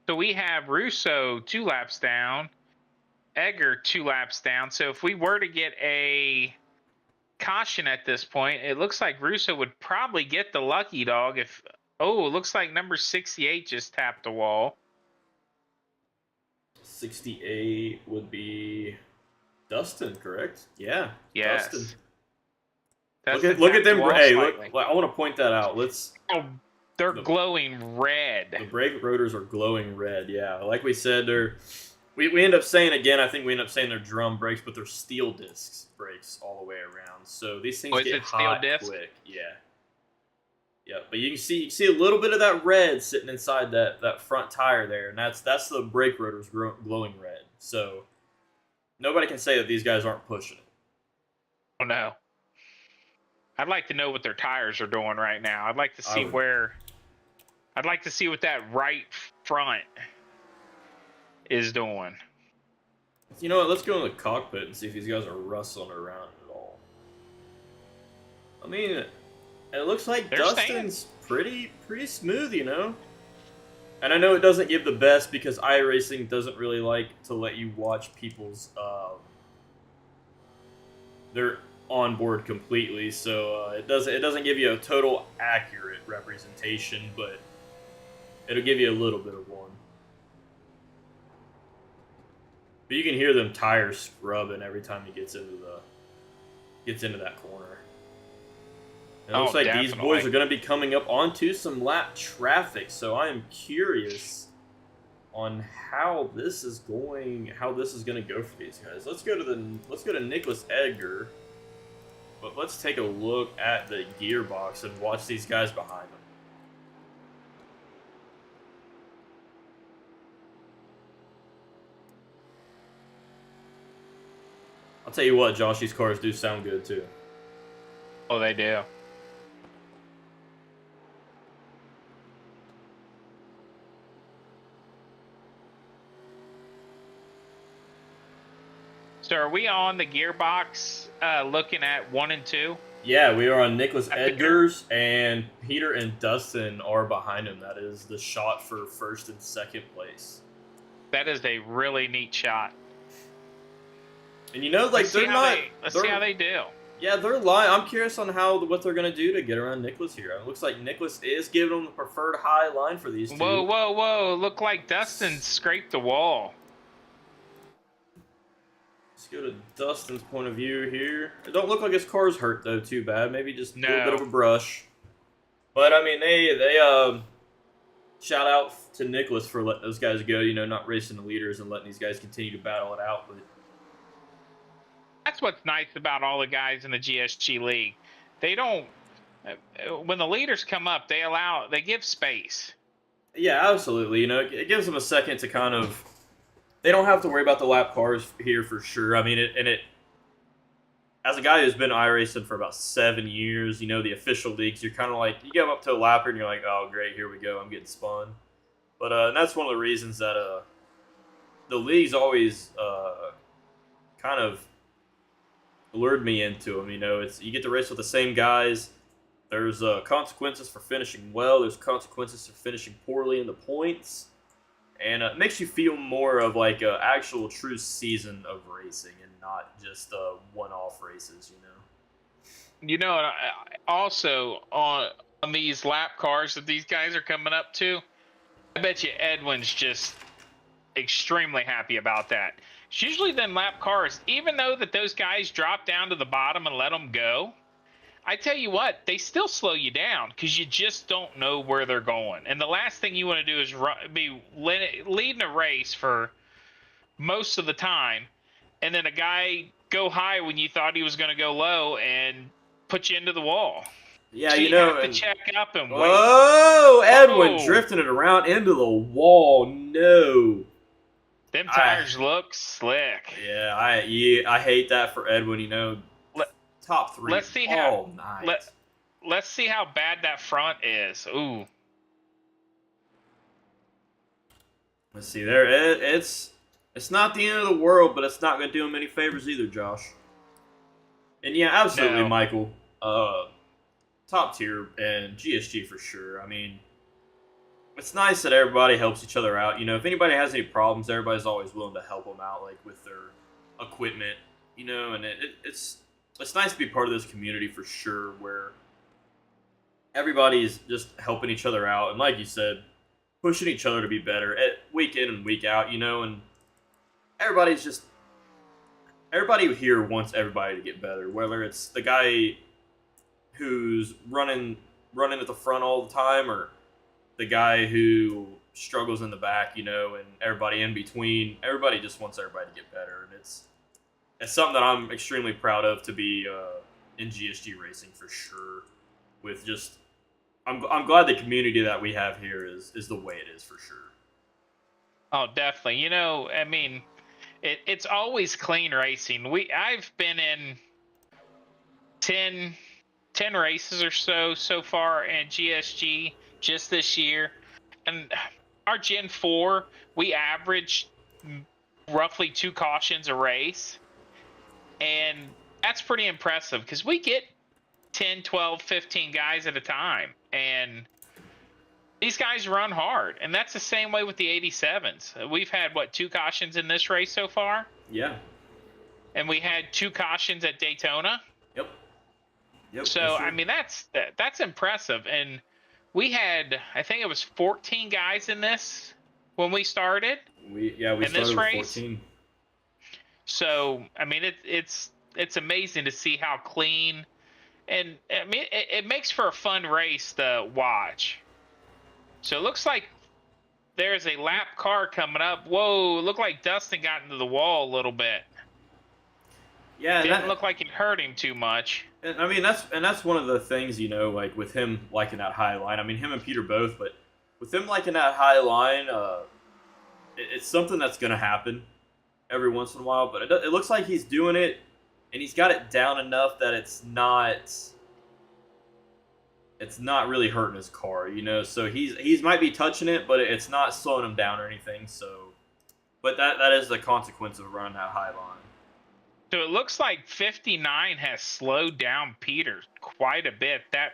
So we have Russo 2 laps down, Egger 2 laps down. So if we were to get a caution at this point, it looks like Russo would probably get the lucky dog if... Oh, it looks like number 68 just tapped the wall. 68 would be Dustin, correct? Yeah. Yes. Dustin. Look at them. Hey, look, I want to point that out. Oh, they're glowing red. The brake rotors are glowing red. Yeah, like we said, we end up saying again. I think we end up saying they're drum brakes, but they're steel discs brakes all the way around. So these things get hot quick. Yeah. Yeah, but you can see a little bit of that red sitting inside that front tire there, and that's the brake rotors glowing red. So nobody can say that these guys aren't pushing it. Oh no. I'd like to know what their tires are doing right now. I'd like to see I'd like to see what that right front is doing. You know what? Let's go in the cockpit and see if these guys are rustling around at all. I mean, it looks like Dustin's pretty smooth, you know? And I know it doesn't give the best because iRacing doesn't really like to let you watch people's on board completely, so it doesn't give you a total accurate representation, but it'll give you a little bit of one. But you can hear them tires scrubbing every time he gets into that corner. It looks like these boys are going to be coming up onto some lap traffic, so I am curious on how this is going to go for these guys. Let's go to Nicholas Edgar, but let's take a look at the gearbox and watch these guys behind them. I'll tell you what, Josh, these cars do sound good too. Oh, they do. So are we on the gearbox looking at 1 and 2? Yeah, we are on Nicholas Edgar's, and Peter and Dustin are behind him. That is the shot for first and second place. That is a really neat shot. And you know, like, let's see how they do. Yeah, they're lying. I'm curious on what they're going to do to get around Nicholas here. It looks like Nicholas is giving them the preferred high line for these two. Whoa, whoa, whoa. Look like Dustin scraped the wall. Let's go to Dustin's point of view here. It don't look like his car's hurt, though, too bad. Maybe just a little bit of a brush. But, I mean, they shout out to Nicholas for letting those guys go, you know, not racing the leaders and letting these guys continue to battle it out. But that's what's nice about all the guys in the GSG league. They don't, when the leaders come up, they give space. Yeah, absolutely. You know, it gives them a second to kind of, they don't have to worry about the lap cars here for sure. I mean, as a guy who's been iRacing for about 7 years, you know, the official leagues, you're kind of like, you go up to a lapper and you're like, oh, great, here we go, I'm getting spun. But and that's one of the reasons that the leagues always kind of lured me into them. You know, you get to race with the same guys. There's consequences for finishing well. There's consequences for finishing poorly in the points. And it makes you feel more of like an actual true season of racing and not just one-off races, you know? You know, also on these lap cars that these guys are coming up to, I bet you Edwin's just extremely happy about that. It's usually them lap cars, even though that those guys drop down to the bottom and let them go, I tell you what, they still slow you down because you just don't know where they're going. And the last thing you want to do is be leading a race for most of the time, and then a guy go high when you thought he was going to go low and put you into the wall. Yeah, so you know. have to check up and wait. Oh, Edwin drifting it around into the wall. No. Them tires look slick. Yeah, I hate that for Edwin. You know, top 3 let's see all night. Let's see how bad that front is. Ooh. Let's see there. It's not the end of the world, but it's not going to do him any favors either, Josh. And yeah, absolutely, No. Michael. Top tier and GSG for sure. I mean, it's nice that everybody helps each other out. You know, if anybody has any problems, everybody's always willing to help them out, like with their equipment. You know, and it's nice to be part of this community for sure, where everybody's just helping each other out, and like you said, pushing each other to be better week in and week out. You know, and everybody here wants everybody to get better, whether it's the guy who's running at the front all the time, or the guy who struggles in the back, you know, and everybody in between. Everybody just wants everybody to get better, and it's something that I'm extremely proud of to be in GSG racing for sure. With just, I'm glad the community that we have here is the way it is for sure. Oh, definitely. You know, I mean, it's always clean racing. I've been in 10 races or so far in GSG just this year, and our Gen 4, we averaged roughly 2 cautions a race, and that's pretty impressive because we get 10, 12, 15 guys at a time, and these guys run hard, and that's the same way with the 87s. We've had, 2 cautions in this race so far? Yeah. And we had 2 cautions at Daytona. Yep. Yep. So that's I true. mean that's impressive. And we had, I think it was 14 guys in this when we started We in this started with race. 14. So I mean it's amazing to see how clean, and I mean it makes for a fun race to watch. So it looks like there's a lap car coming up. Whoa, it looked like Dustin got into the wall a little bit. Yeah, Didn't look like it hurt him too much. and I mean that's one of the things, you know, like with him liking that high line. I mean, him and Peter both, but with him liking that high line, it's something that's gonna happen every once in a while. But it looks like he's doing it, and he's got it down enough that it's not really hurting his car, you know. So he's might be touching it, but it's not slowing him down or anything. So, but that is the consequence of running that high line. So it looks like 59 has slowed down Peter quite a bit. That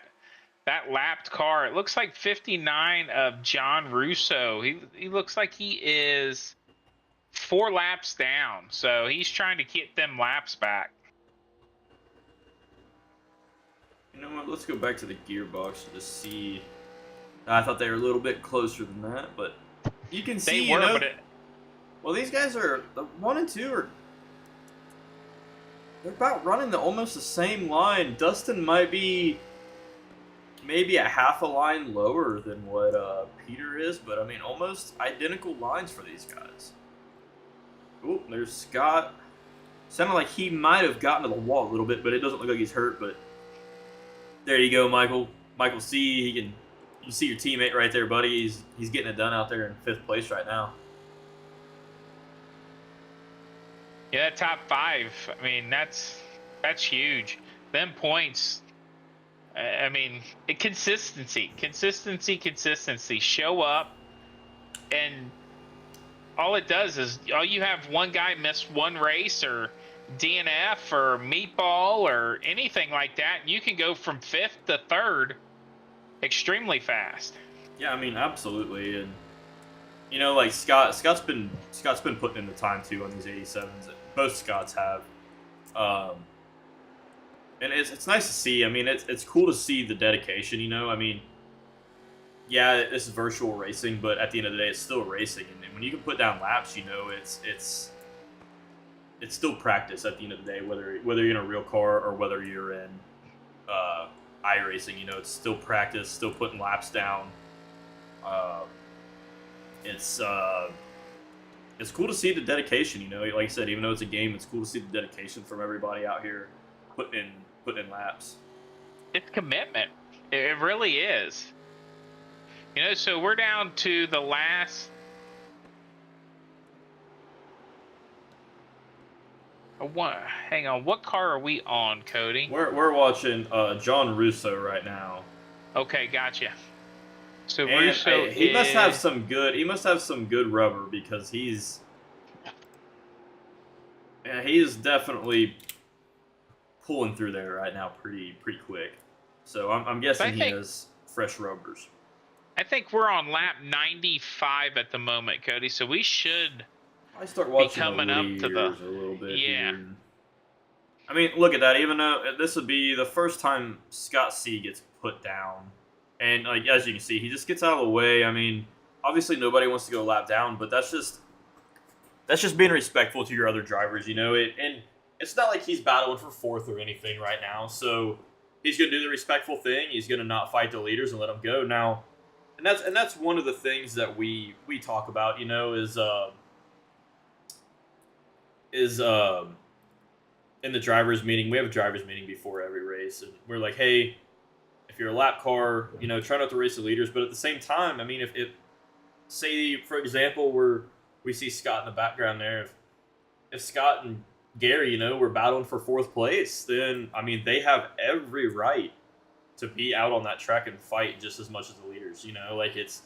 lapped car, it looks like 59 of John Russo. He looks like he is 4 laps down. So he's trying to get them laps back. You know what? Let's go back to the gearbox to see. I thought they were a little bit closer than that, but you can see. They were, you know, but well, these guys are 1 and 2 are. They're about running almost the same line. Dustin might be maybe a half a line lower than what Peter is, but I mean almost identical lines for these guys. Oh, there's Scott. Sounded like he might have gotten to the wall a little bit, but it doesn't look like he's hurt. But there you go, Michael. Michael C. You can see your teammate right there, buddy. He's getting it done out there in 5th place right now. yeah, top 5. I mean, that's huge. Them points. I mean, consistency. Show up, and all it does is all you have one guy miss one race or DNF or meatball or anything like that, and you can go from 5th to 3rd extremely fast. Yeah, I mean absolutely, and you know, like Scott's been putting in the time too on these 87s. Both Scotts have, and it's nice to see. I mean, it's cool to see the dedication. You know, I mean, yeah, this is virtual racing, but at the end of the day, it's still racing. And when you can put down laps, you know, it's still practice at the end of the day. Whether you're in a real car or whether you're in iRacing, you know, it's still practice, still putting laps down. It's cool to see the dedication. You know, like I said, even though it's a game, it's cool to see the dedication from everybody out here putting in laps. It's commitment. It really is. You know, so we're down to the last. Hang on, what car are we on, Cody? We're watching John Russo right now. Okay, gotcha. So And Russo he must have some good rubber because he's definitely pulling through there right now pretty quick. So I'm guessing he has fresh rubbers. I think we're on lap 95 at the moment, Cody. So we should I start watching coming the up to the a little bit. yeah. Here. I mean, look at that. Even though this would be the first time Scott C gets put down, and like as you can see, he just gets out of the way. I mean, obviously nobody wants to go a lap down, but that's just being respectful to your other drivers, you know. And it's not like he's battling for 4th or anything right now, so he's gonna do the respectful thing. He's gonna not fight the leaders and let them go now. And that's one of the things that we talk about, you know, is in the drivers meeting. We have a drivers meeting before every race, and we're like, hey, if you're a lap car, you know, try not to race the leaders, but at the same time, I mean, if say for example we see Scott in the background there, if Scott and Gary, you know, were battling for 4th place, then I mean they have every right to be out on that track and fight just as much as the leaders, you know, like it's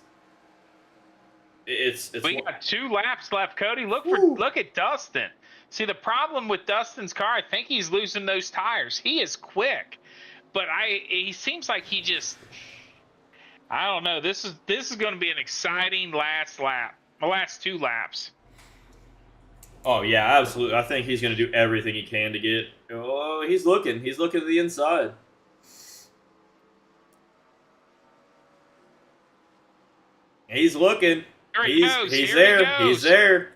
we got 2 laps left, Cody. Look at Dustin. See, the problem with Dustin's car, I think he's losing those tires. He is quick, but he seems like he just, I don't know. This is going to be an exciting last lap, the last 2 laps. Oh yeah, absolutely. I think he's going to do everything he can to get. Oh, he's looking. He's looking to the inside. He's looking. Here he He's goes. he's Here he there. He's goes. there.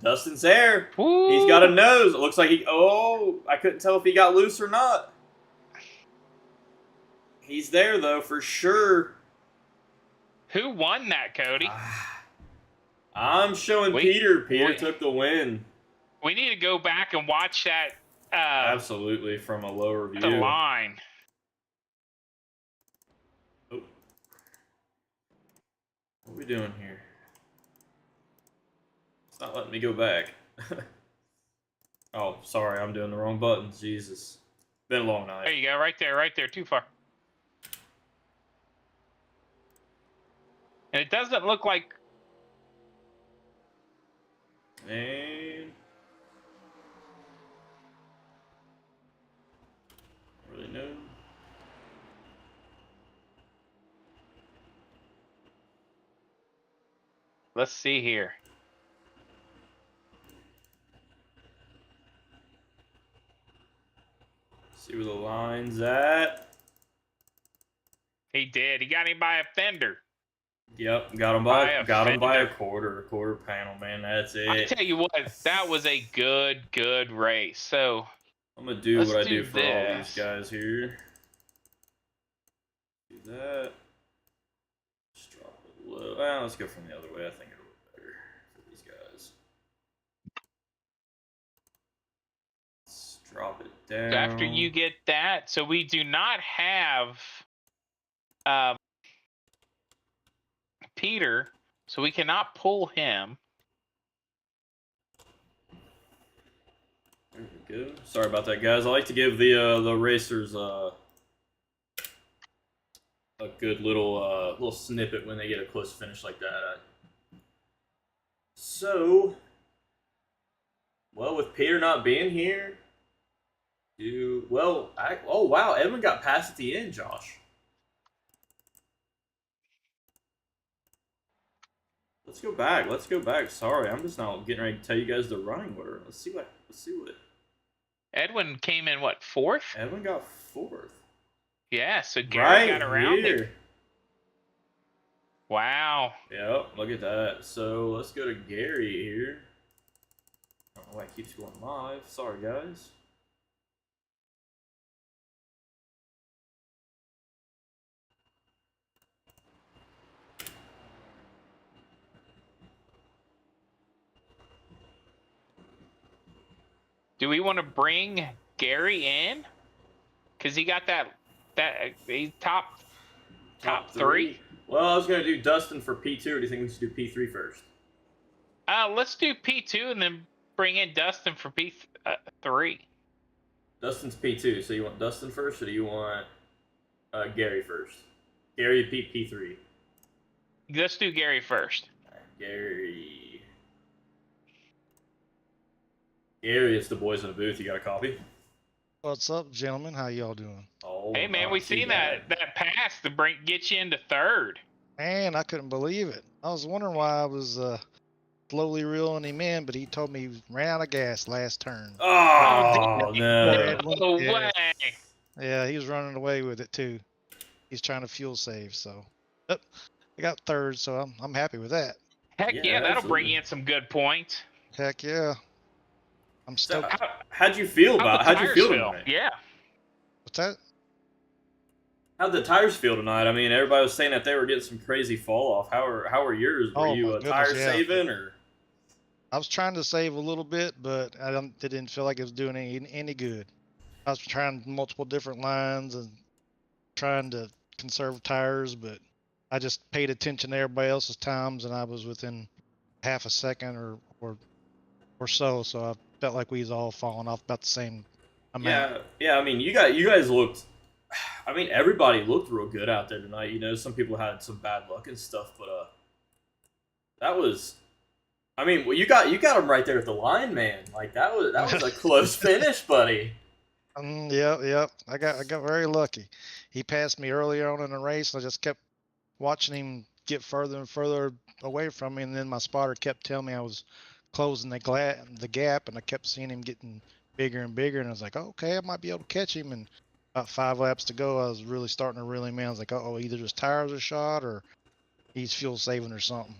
Dustin's there. Woo. He's got a nose. It looks like he. Oh, I couldn't tell if he got loose or not. He's there though for sure. Who won that, Cody? I'm showing Peter. Peter took the win. We need to go back and watch that. Absolutely, from a lower view. The line. Oh. What are we doing here? It's not letting me go back. Oh, sorry, I'm doing the wrong buttons. Jesus. Been a long night. There you go, right there, too far. And it doesn't look like. And really know. Let's see here. See where the line's at. He did. He got him by a fender. Yep, got him by a quarter panel, man. That's it. I tell you what, that was a good race. So I'm gonna do what I do for all this. these guys here. Do that. Just drop it low. Well, let's go from the other way. I think it'll look better for these guys. Let's drop it down. after you get that, so we do not have Peter, so we cannot pull him. There we go. Sorry about that, guys. I like to give the racers a good little snippet when they get a close finish like that. So, well, with Peter not being here, oh wow, Edwin got past at the end, Josh. Let's go back. Let's go back. Sorry, I'm just now getting ready to tell you guys the running order. Let's see what. Edwin came in what, fourth? Edwin got fourth. Yeah, so Gary got around here. it. Wow. Yep, look at that. So let's go to Gary here. I don't know why it keeps going live. Sorry, guys. Do we want to bring Gary in? Because he got that he's top three. Well, I was gonna do Dustin for P2. Or do you think we should do P3 first? Let's do P2 and then bring in Dustin for P3. Dustin's P2, so you want Dustin first, or do you want Gary first? Gary P3. Let's do Gary first. Right, Gary, it's the boys in the booth. You got a copy? What's up, gentlemen? How y'all doing? Oh, Hey man, we seen that pass to get you into third. Man, I couldn't believe it. I was wondering why I was slowly reeling him in, but he told me he ran out of gas last turn. Oh, no. No way. Yeah, he was running away with it too. He's trying to fuel save, so yep. I got third, so I'm happy with that. Heck yeah, that'll bring absolutely. you in some good points. Heck yeah. I'm stoked. How'd you feel tonight? Yeah. What's that? How'd the tires feel tonight? I mean, everybody was saying that they were getting some crazy fall off. How are yours? Were Oh, you my goodness, tire yeah. saving or? I was trying to save a little bit, but it didn't feel like it was doing any good. I was trying multiple different lines and trying to conserve tires, but I just paid attention to everybody else's times, and I was within half a second or so. So I felt like we was all falling off about the same amount. Yeah. I mean, you guys looked. I mean, everybody looked real good out there tonight. You know, some people had some bad luck and stuff, but that was. I mean, well, you got them right there at the line, man. Like that was a close finish, buddy. Yeah. I got very lucky. He passed me earlier on in the race, and I just kept watching him get further and further away from me, and then my spotter kept telling me I was closing the gap, and I kept seeing him getting bigger and bigger, and I was like, okay, I might be able to catch him. And about 5 laps to go, I was really starting to reel him in. I was like, oh, either his tires are shot or he's fuel saving or something.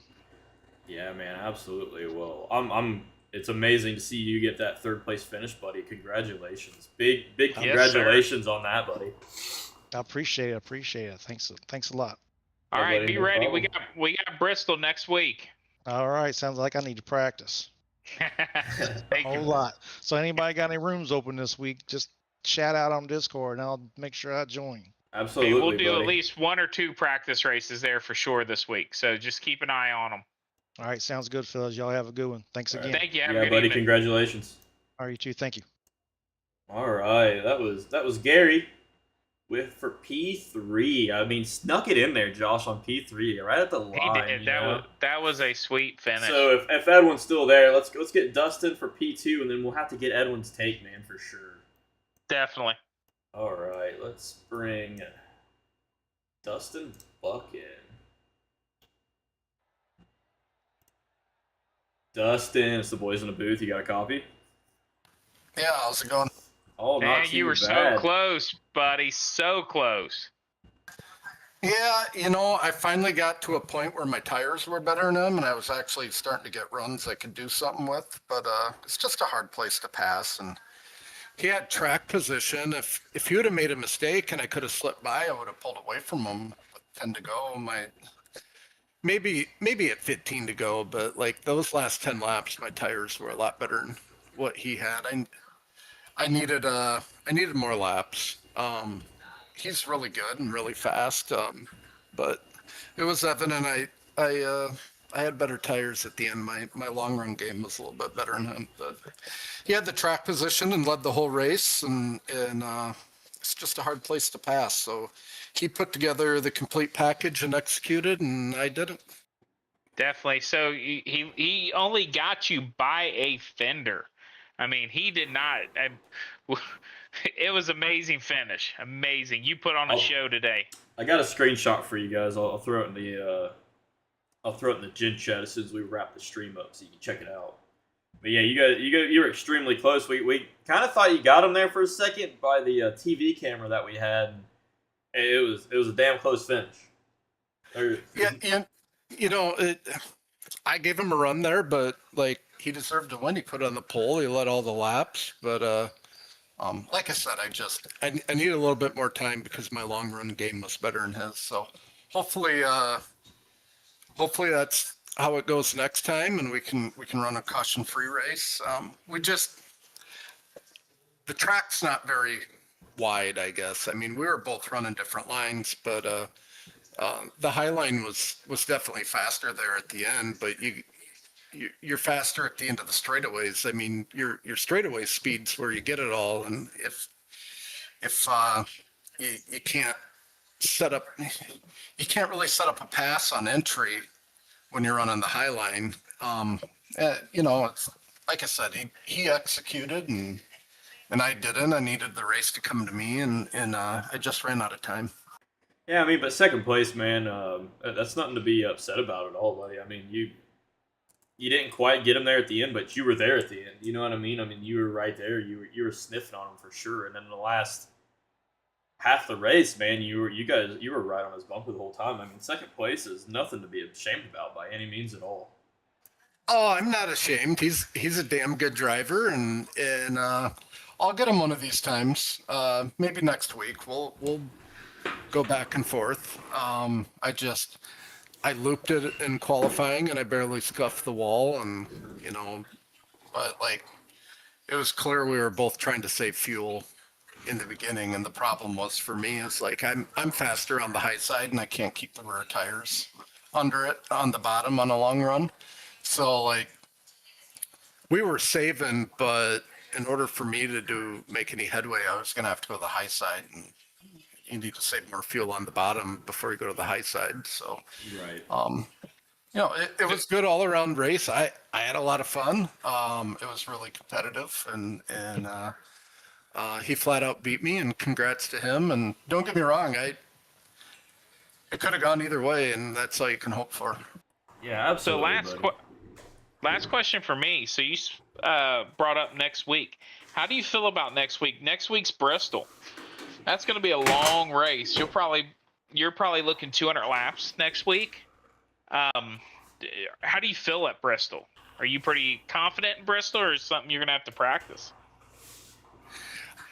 Yeah, man, absolutely. Well, I'm. It's amazing to see you get that third place finish, buddy. Congratulations, big Yes, congratulations on that, buddy. I appreciate it. Thanks a lot. All Yeah, right, buddy, be no ready. problem. We got Bristol next week. All right, sounds like I need to practice Thank a whole you. lot. So anybody got any rooms open this week, just shout out on Discord, and I'll make sure I join. Hey, Absolutely, we'll do buddy. at least 1 or 2 practice races there for sure this week. So just keep an eye on them. All right, sounds good, fellas. Y'all have a good one. Thanks All right. again. Thank you. Have a Yeah, good buddy. evening. Congratulations. All right, you too. Thank you. All right, that was Gary for P3. I mean, snuck it in there, Josh, on P3, right at the He line. did. You That know? was that was a sweet finish. So if Edwin's still there, let's get Dustin for P2, and then we'll have to get Edwin's take, man, for sure. Definitely. All right, let's bring Dustin Buck in. Dustin, it's the boys in the booth. You got a copy? Yeah, how's it going? Oh, not Man, too you were bad. so close, buddy. So close. Yeah, I finally got to a point where my tires were better than him, and I was actually starting to get runs I could do something with. But it's just a hard place to pass, and he had track position. If he would have made a mistake and I could have slipped by, I would have pulled away from him. With 10 to go, maybe at 15 to go, but like those last 10 laps, my tires were a lot better than what he had. I needed more laps. He's really good and really fast, but it was evident I had better tires at the end. My long run game was a little bit better than him, but he had the track position and led the whole race, and it's just a hard place to pass. So he put together the complete package and executed, and I didn't. Definitely. So he only got you by a fender. I mean, he did not. It was amazing finish. Amazing. You put on a show today. I got a screenshot for you guys. I'll throw it in the Gin chat as soon as we wrap the stream up, so you can check it out. But yeah, you were extremely close. We kind of thought you got him there for a second by the TV camera that we had. It was a damn close finish. Yeah, I gave him a run there, but like he deserved to win. He put on the pole. He led all the laps, but like I said, I need a little bit more time because my long run game was better than his. So hopefully that's how it goes next time, and we can run a caution free race. The track's not very wide, I guess. I mean, we were both running different lines, but the high line was definitely faster there at the end. But you're faster at the end of the straightaways. I mean, your straightaway speed's where you get it all, and if you can't really set up a pass on entry when you're running the high line. It's like I said, he executed and I didn't. I needed the race to come to me, and I just ran out of time. Yeah, I mean, but second place, man, that's nothing to be upset about at all, buddy. I mean, you didn't quite get him there at the end, but you were there at the end. You know what I mean? I mean, you were right there. You were sniffing on him for sure. And then in the last half the race, man, you were right on his bumper the whole time. I mean, second place is nothing to be ashamed about by any means at all. Oh, I'm not ashamed. He's a damn good driver, and I'll get him one of these times. Maybe next week. We'll go back and forth. I looped it in qualifying and I barely scuffed the wall, and but like it was clear we were both trying to save fuel in the beginning, and the problem was for me is like I'm faster on the high side and I can't keep the rear tires under it on the bottom on a long run. So like we were saving, but in order for me to make any headway, I was gonna have to go to the high side, and you need to save more fuel on the bottom before you go to the high side. So Right. it was good all around race. I had a lot of fun. It was really competitive, and he flat out beat me, and congrats to him. And don't get me wrong, it could have gone either way, and that's all you can hope for. Yeah, So absolutely. buddy. Last question for me. So you brought up next week. How do you feel about next week? Next week's Bristol. That's going to be a long race. You're probably looking 200 laps next week. How do you feel at Bristol? Are you pretty confident in Bristol, or is it something you're going to have to practice?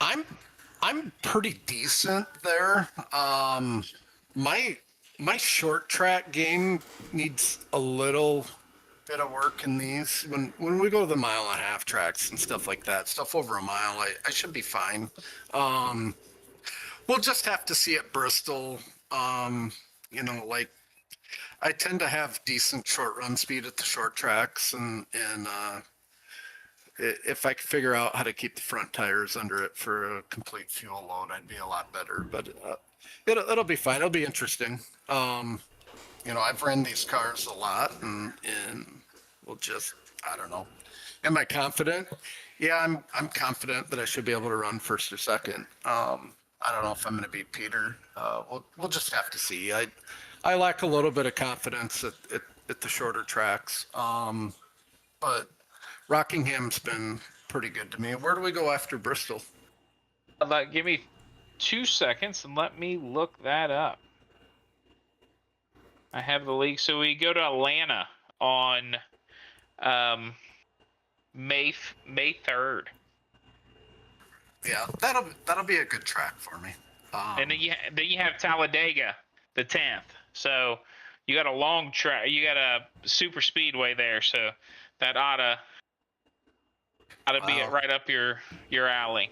I'm pretty decent there. My short track game needs a little bit of work in these. When we go to the 1.5 tracks and stuff like that, stuff over a mile, I should be fine. We'll just have to see at Bristol. Like I tend to have decent short run speed at the short tracks, and if I could figure out how to keep the front tires under it for a complete fuel load, I'd be a lot better. But it'll be fine. It'll be interesting. I've ran these cars a lot, and we'll just, I don't know. Am I confident? Yeah, I'm confident that I should be able to run first or second. I don't know if I'm going to beat Peter. We'll just have to see. I lack a little bit of confidence at the shorter tracks. But Rockingham's been pretty good to me. Where do we go after Bristol? Give me 2 seconds and let me look that up. I have the league. So we go to Atlanta on May 3rd. Yeah, that'll be a good track for me. And then you have Talladega the 10th. So you got a long track. You got a super speedway there. So that ought to be right up your alley.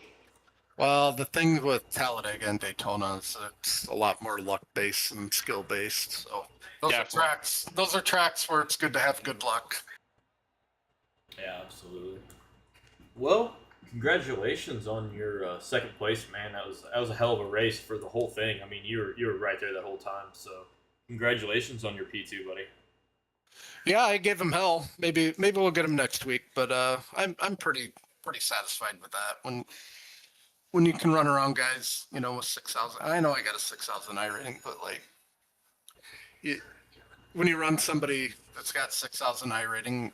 Well, the thing with Talladega and Daytona is it's a lot more luck based and skill based. So those are tracks where it's good to have good luck. Yeah, absolutely. Well, congratulations on your second place, man. That was a hell of a race for the whole thing. I mean, you were right there the whole time. So, congratulations on your P2, buddy. Yeah, I gave him hell. Maybe we'll get him next week, but I'm pretty satisfied with that. When you can run around guys, with 6,000. I know I got a 6,000 I rating, but when you run somebody that's got 6,000 I rating,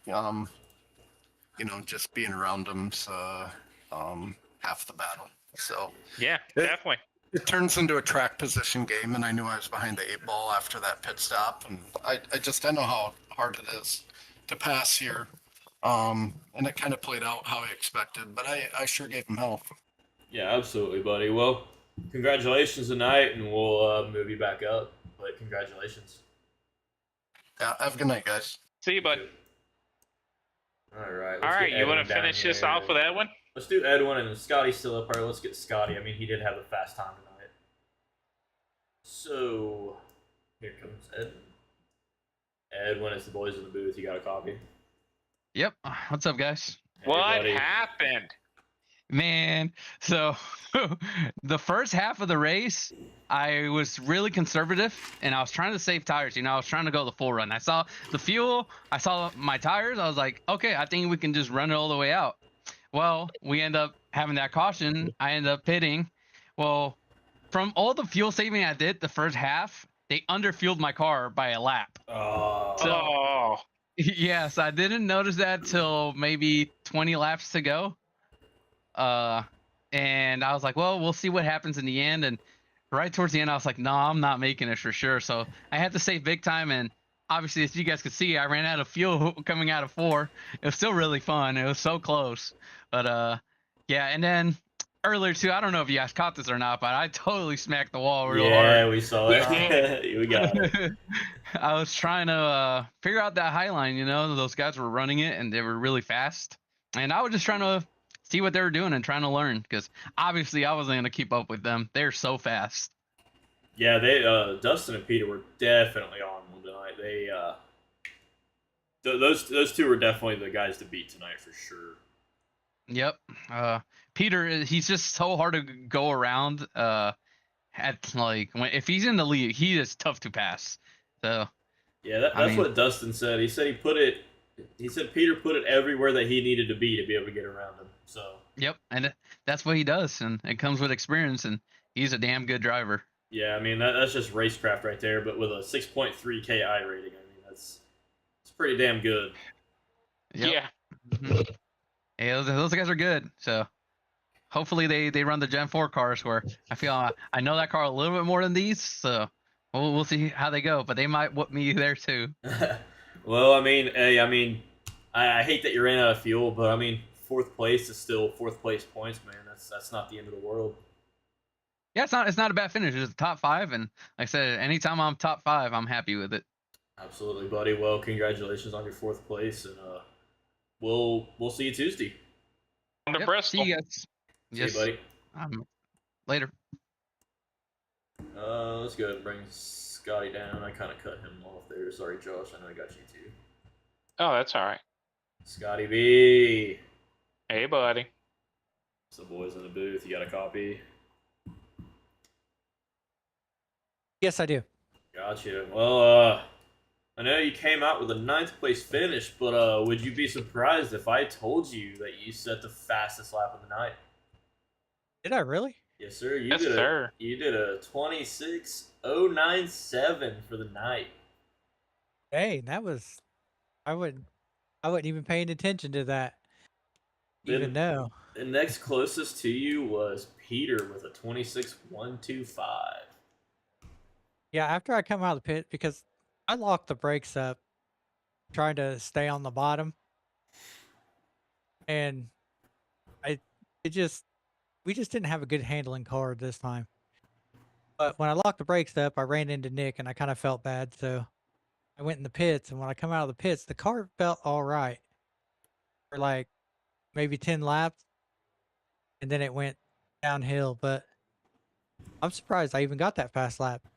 just being around them's half the battle. So yeah, definitely. It turns into a track position game, and I knew I was behind the 8 ball after that pit stop, and I know how hard it is to pass here, and it kind of played out how I expected, but I sure gave him hell. Yeah, absolutely, buddy. Well, congratulations tonight, and we'll move you back up. But congratulations. Yeah, have a good night, guys. See you, bud. All right. All right, you want to finish this off with Edwin? Let's do Edwin, and Scotty's still up here. Let's get Scotty. I mean, he did have a fast time tonight. So, here comes Edwin. Edwin, it's the boys in the booth. You got a copy? Yep. What's up, guys? Hey, What buddy. happened? Man, so the first half of the race, I was really conservative, and I was trying to save tires. I was trying to go the full run. I saw the fuel, I saw my tires. I was like, okay, I think we can just run it all the way out. Well, we end up having that caution. I end up pitting. Well, from all the fuel saving I did the first half, they underfueled my car by a lap. Oh. Yes, I didn't notice that till maybe 20 laps to go. And I was like, well, we'll see what happens in the end. And right towards the end, I was like, no, I'm not making it for sure. So I had to save big time. And obviously, as you guys could see, I ran out of fuel coming out of 4. It was still really fun. It was so close. But yeah. And then earlier too, I don't know if you guys caught this or not, but I totally smacked the wall real hard. Yeah, we saw it. We got it. I was trying to figure out that high line. Those guys were running it and they were really fast. And I was just trying to see what they were doing and trying to learn, because obviously I wasn't going to keep up with them. They're so fast. Yeah, they Dustin and Peter were definitely on one tonight. They those two were definitely the guys to beat tonight for sure. Yep. Peter, he's just so hard to go around. If he's in the lead, he is tough to pass. So yeah, that's what Dustin said. He said Peter put it everywhere that he needed to be able to get around him. So yep, and that's what he does, and it comes with experience, and he's a damn good driver. Yeah, I mean that's just racecraft right there, but with a 6.3 KI rating, I mean it's pretty damn good. Yep. Yeah. Mhm. Yeah, those guys are good. So hopefully they run the Gen 4 cars where I feel I know that car a little bit more than these. So we'll see how they go. But they might whoop me there too. Well, I mean, hey, I mean, I hate that you ran out of fuel, but I mean, fourth place is still fourth place points, man. That's not the end of the world. Yeah, it's not a bad finish. It's top 5, and like I said, anytime I'm top 5, I'm happy with it. Absolutely, buddy. Well, congratulations on your fourth place, and we'll see you Tuesday. On to Yep. Bristol. See you guys. See Yes. you, buddy. Later. Let's go ahead and bring Scotty down. I kind of cut him off there. Sorry, Josh. I know I got you too. Oh, that's all right. Scotty B. Hey, buddy. It's the boys in the booth. You got a copy? Yes, I do. Gotcha. Well, I know you came out with a 9th place finish, but would you be surprised if I told you that you set the fastest lap of the night? Did I really? Yes, sir. Yes, sir. You did a 26:097 for the night. Hey, that was. I wasn't even paying attention to that. Even though. The next closest to you was Peter with a 26:125. Yeah, after I come out of the pit, because I locked the brakes up, trying to stay on the bottom, and we just didn't have a good handling car this time. But when I locked the brakes up, I ran into Nick, and I kind of felt bad, so I went in the pits. And when I come out of the pits, the car felt all right for like maybe 10 laps, and then it went downhill. But I'm surprised I even got that fast lap.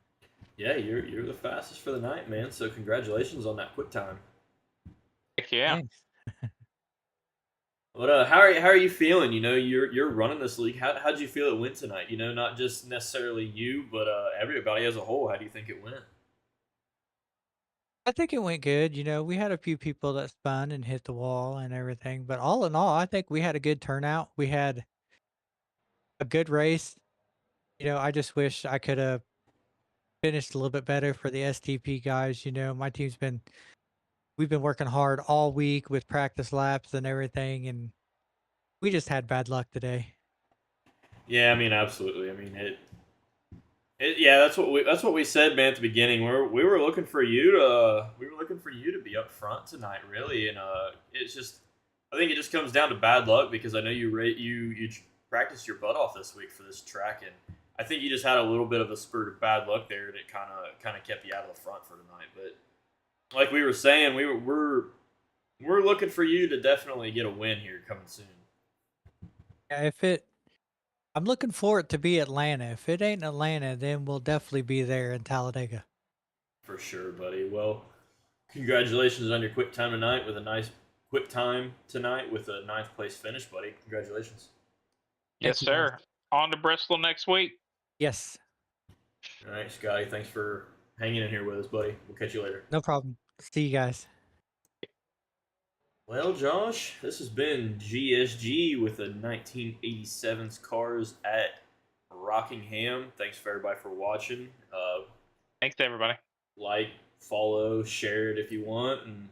Yeah, you're the fastest for the night, man. So congratulations on that quick time. Heck yeah. Thanks. But how are you feeling? You know, you're running this league. How'd you feel it went tonight? You know, not just necessarily you, but everybody as a whole. How do you think it went? I think it went good. You know, we had a few people that spun and hit the wall and everything, but all in all, I think we had a good turnout. We had a good race. You know, I just wish I could have finished a little bit better for the STP guys. You know, we've been working hard all week with practice laps and everything, and we just had bad luck today. Yeah, I mean, absolutely. I mean, yeah, that's what we said, man, at the beginning. We were looking for you to be up front tonight, really, and it's just I think it just comes down to bad luck because I know you practiced your butt off this week for this track, and I think you just had a little bit of a spurt of bad luck there that kind of kept you out of the front for tonight. But like we were saying, we're looking for you to definitely get a win here coming soon. Yeah, I'm looking for it to be Atlanta. If it ain't Atlanta, then we'll definitely be there in Talladega. For sure, buddy. Well, congratulations on your quick time tonight with a nice quick time tonight with a 9th place finish, buddy. Congratulations. Yes, Thank you, guys. sir. On to Bristol next week. Yes, All right, Scotty. Thanks for hanging in here with us, buddy. We'll catch you later. no problem. See you guys. Well, Josh, this has been GSG with the 1987's cars at Rockingham. Thanks for everybody for watching. Thanks, everybody. Like, follow, share it if you want, and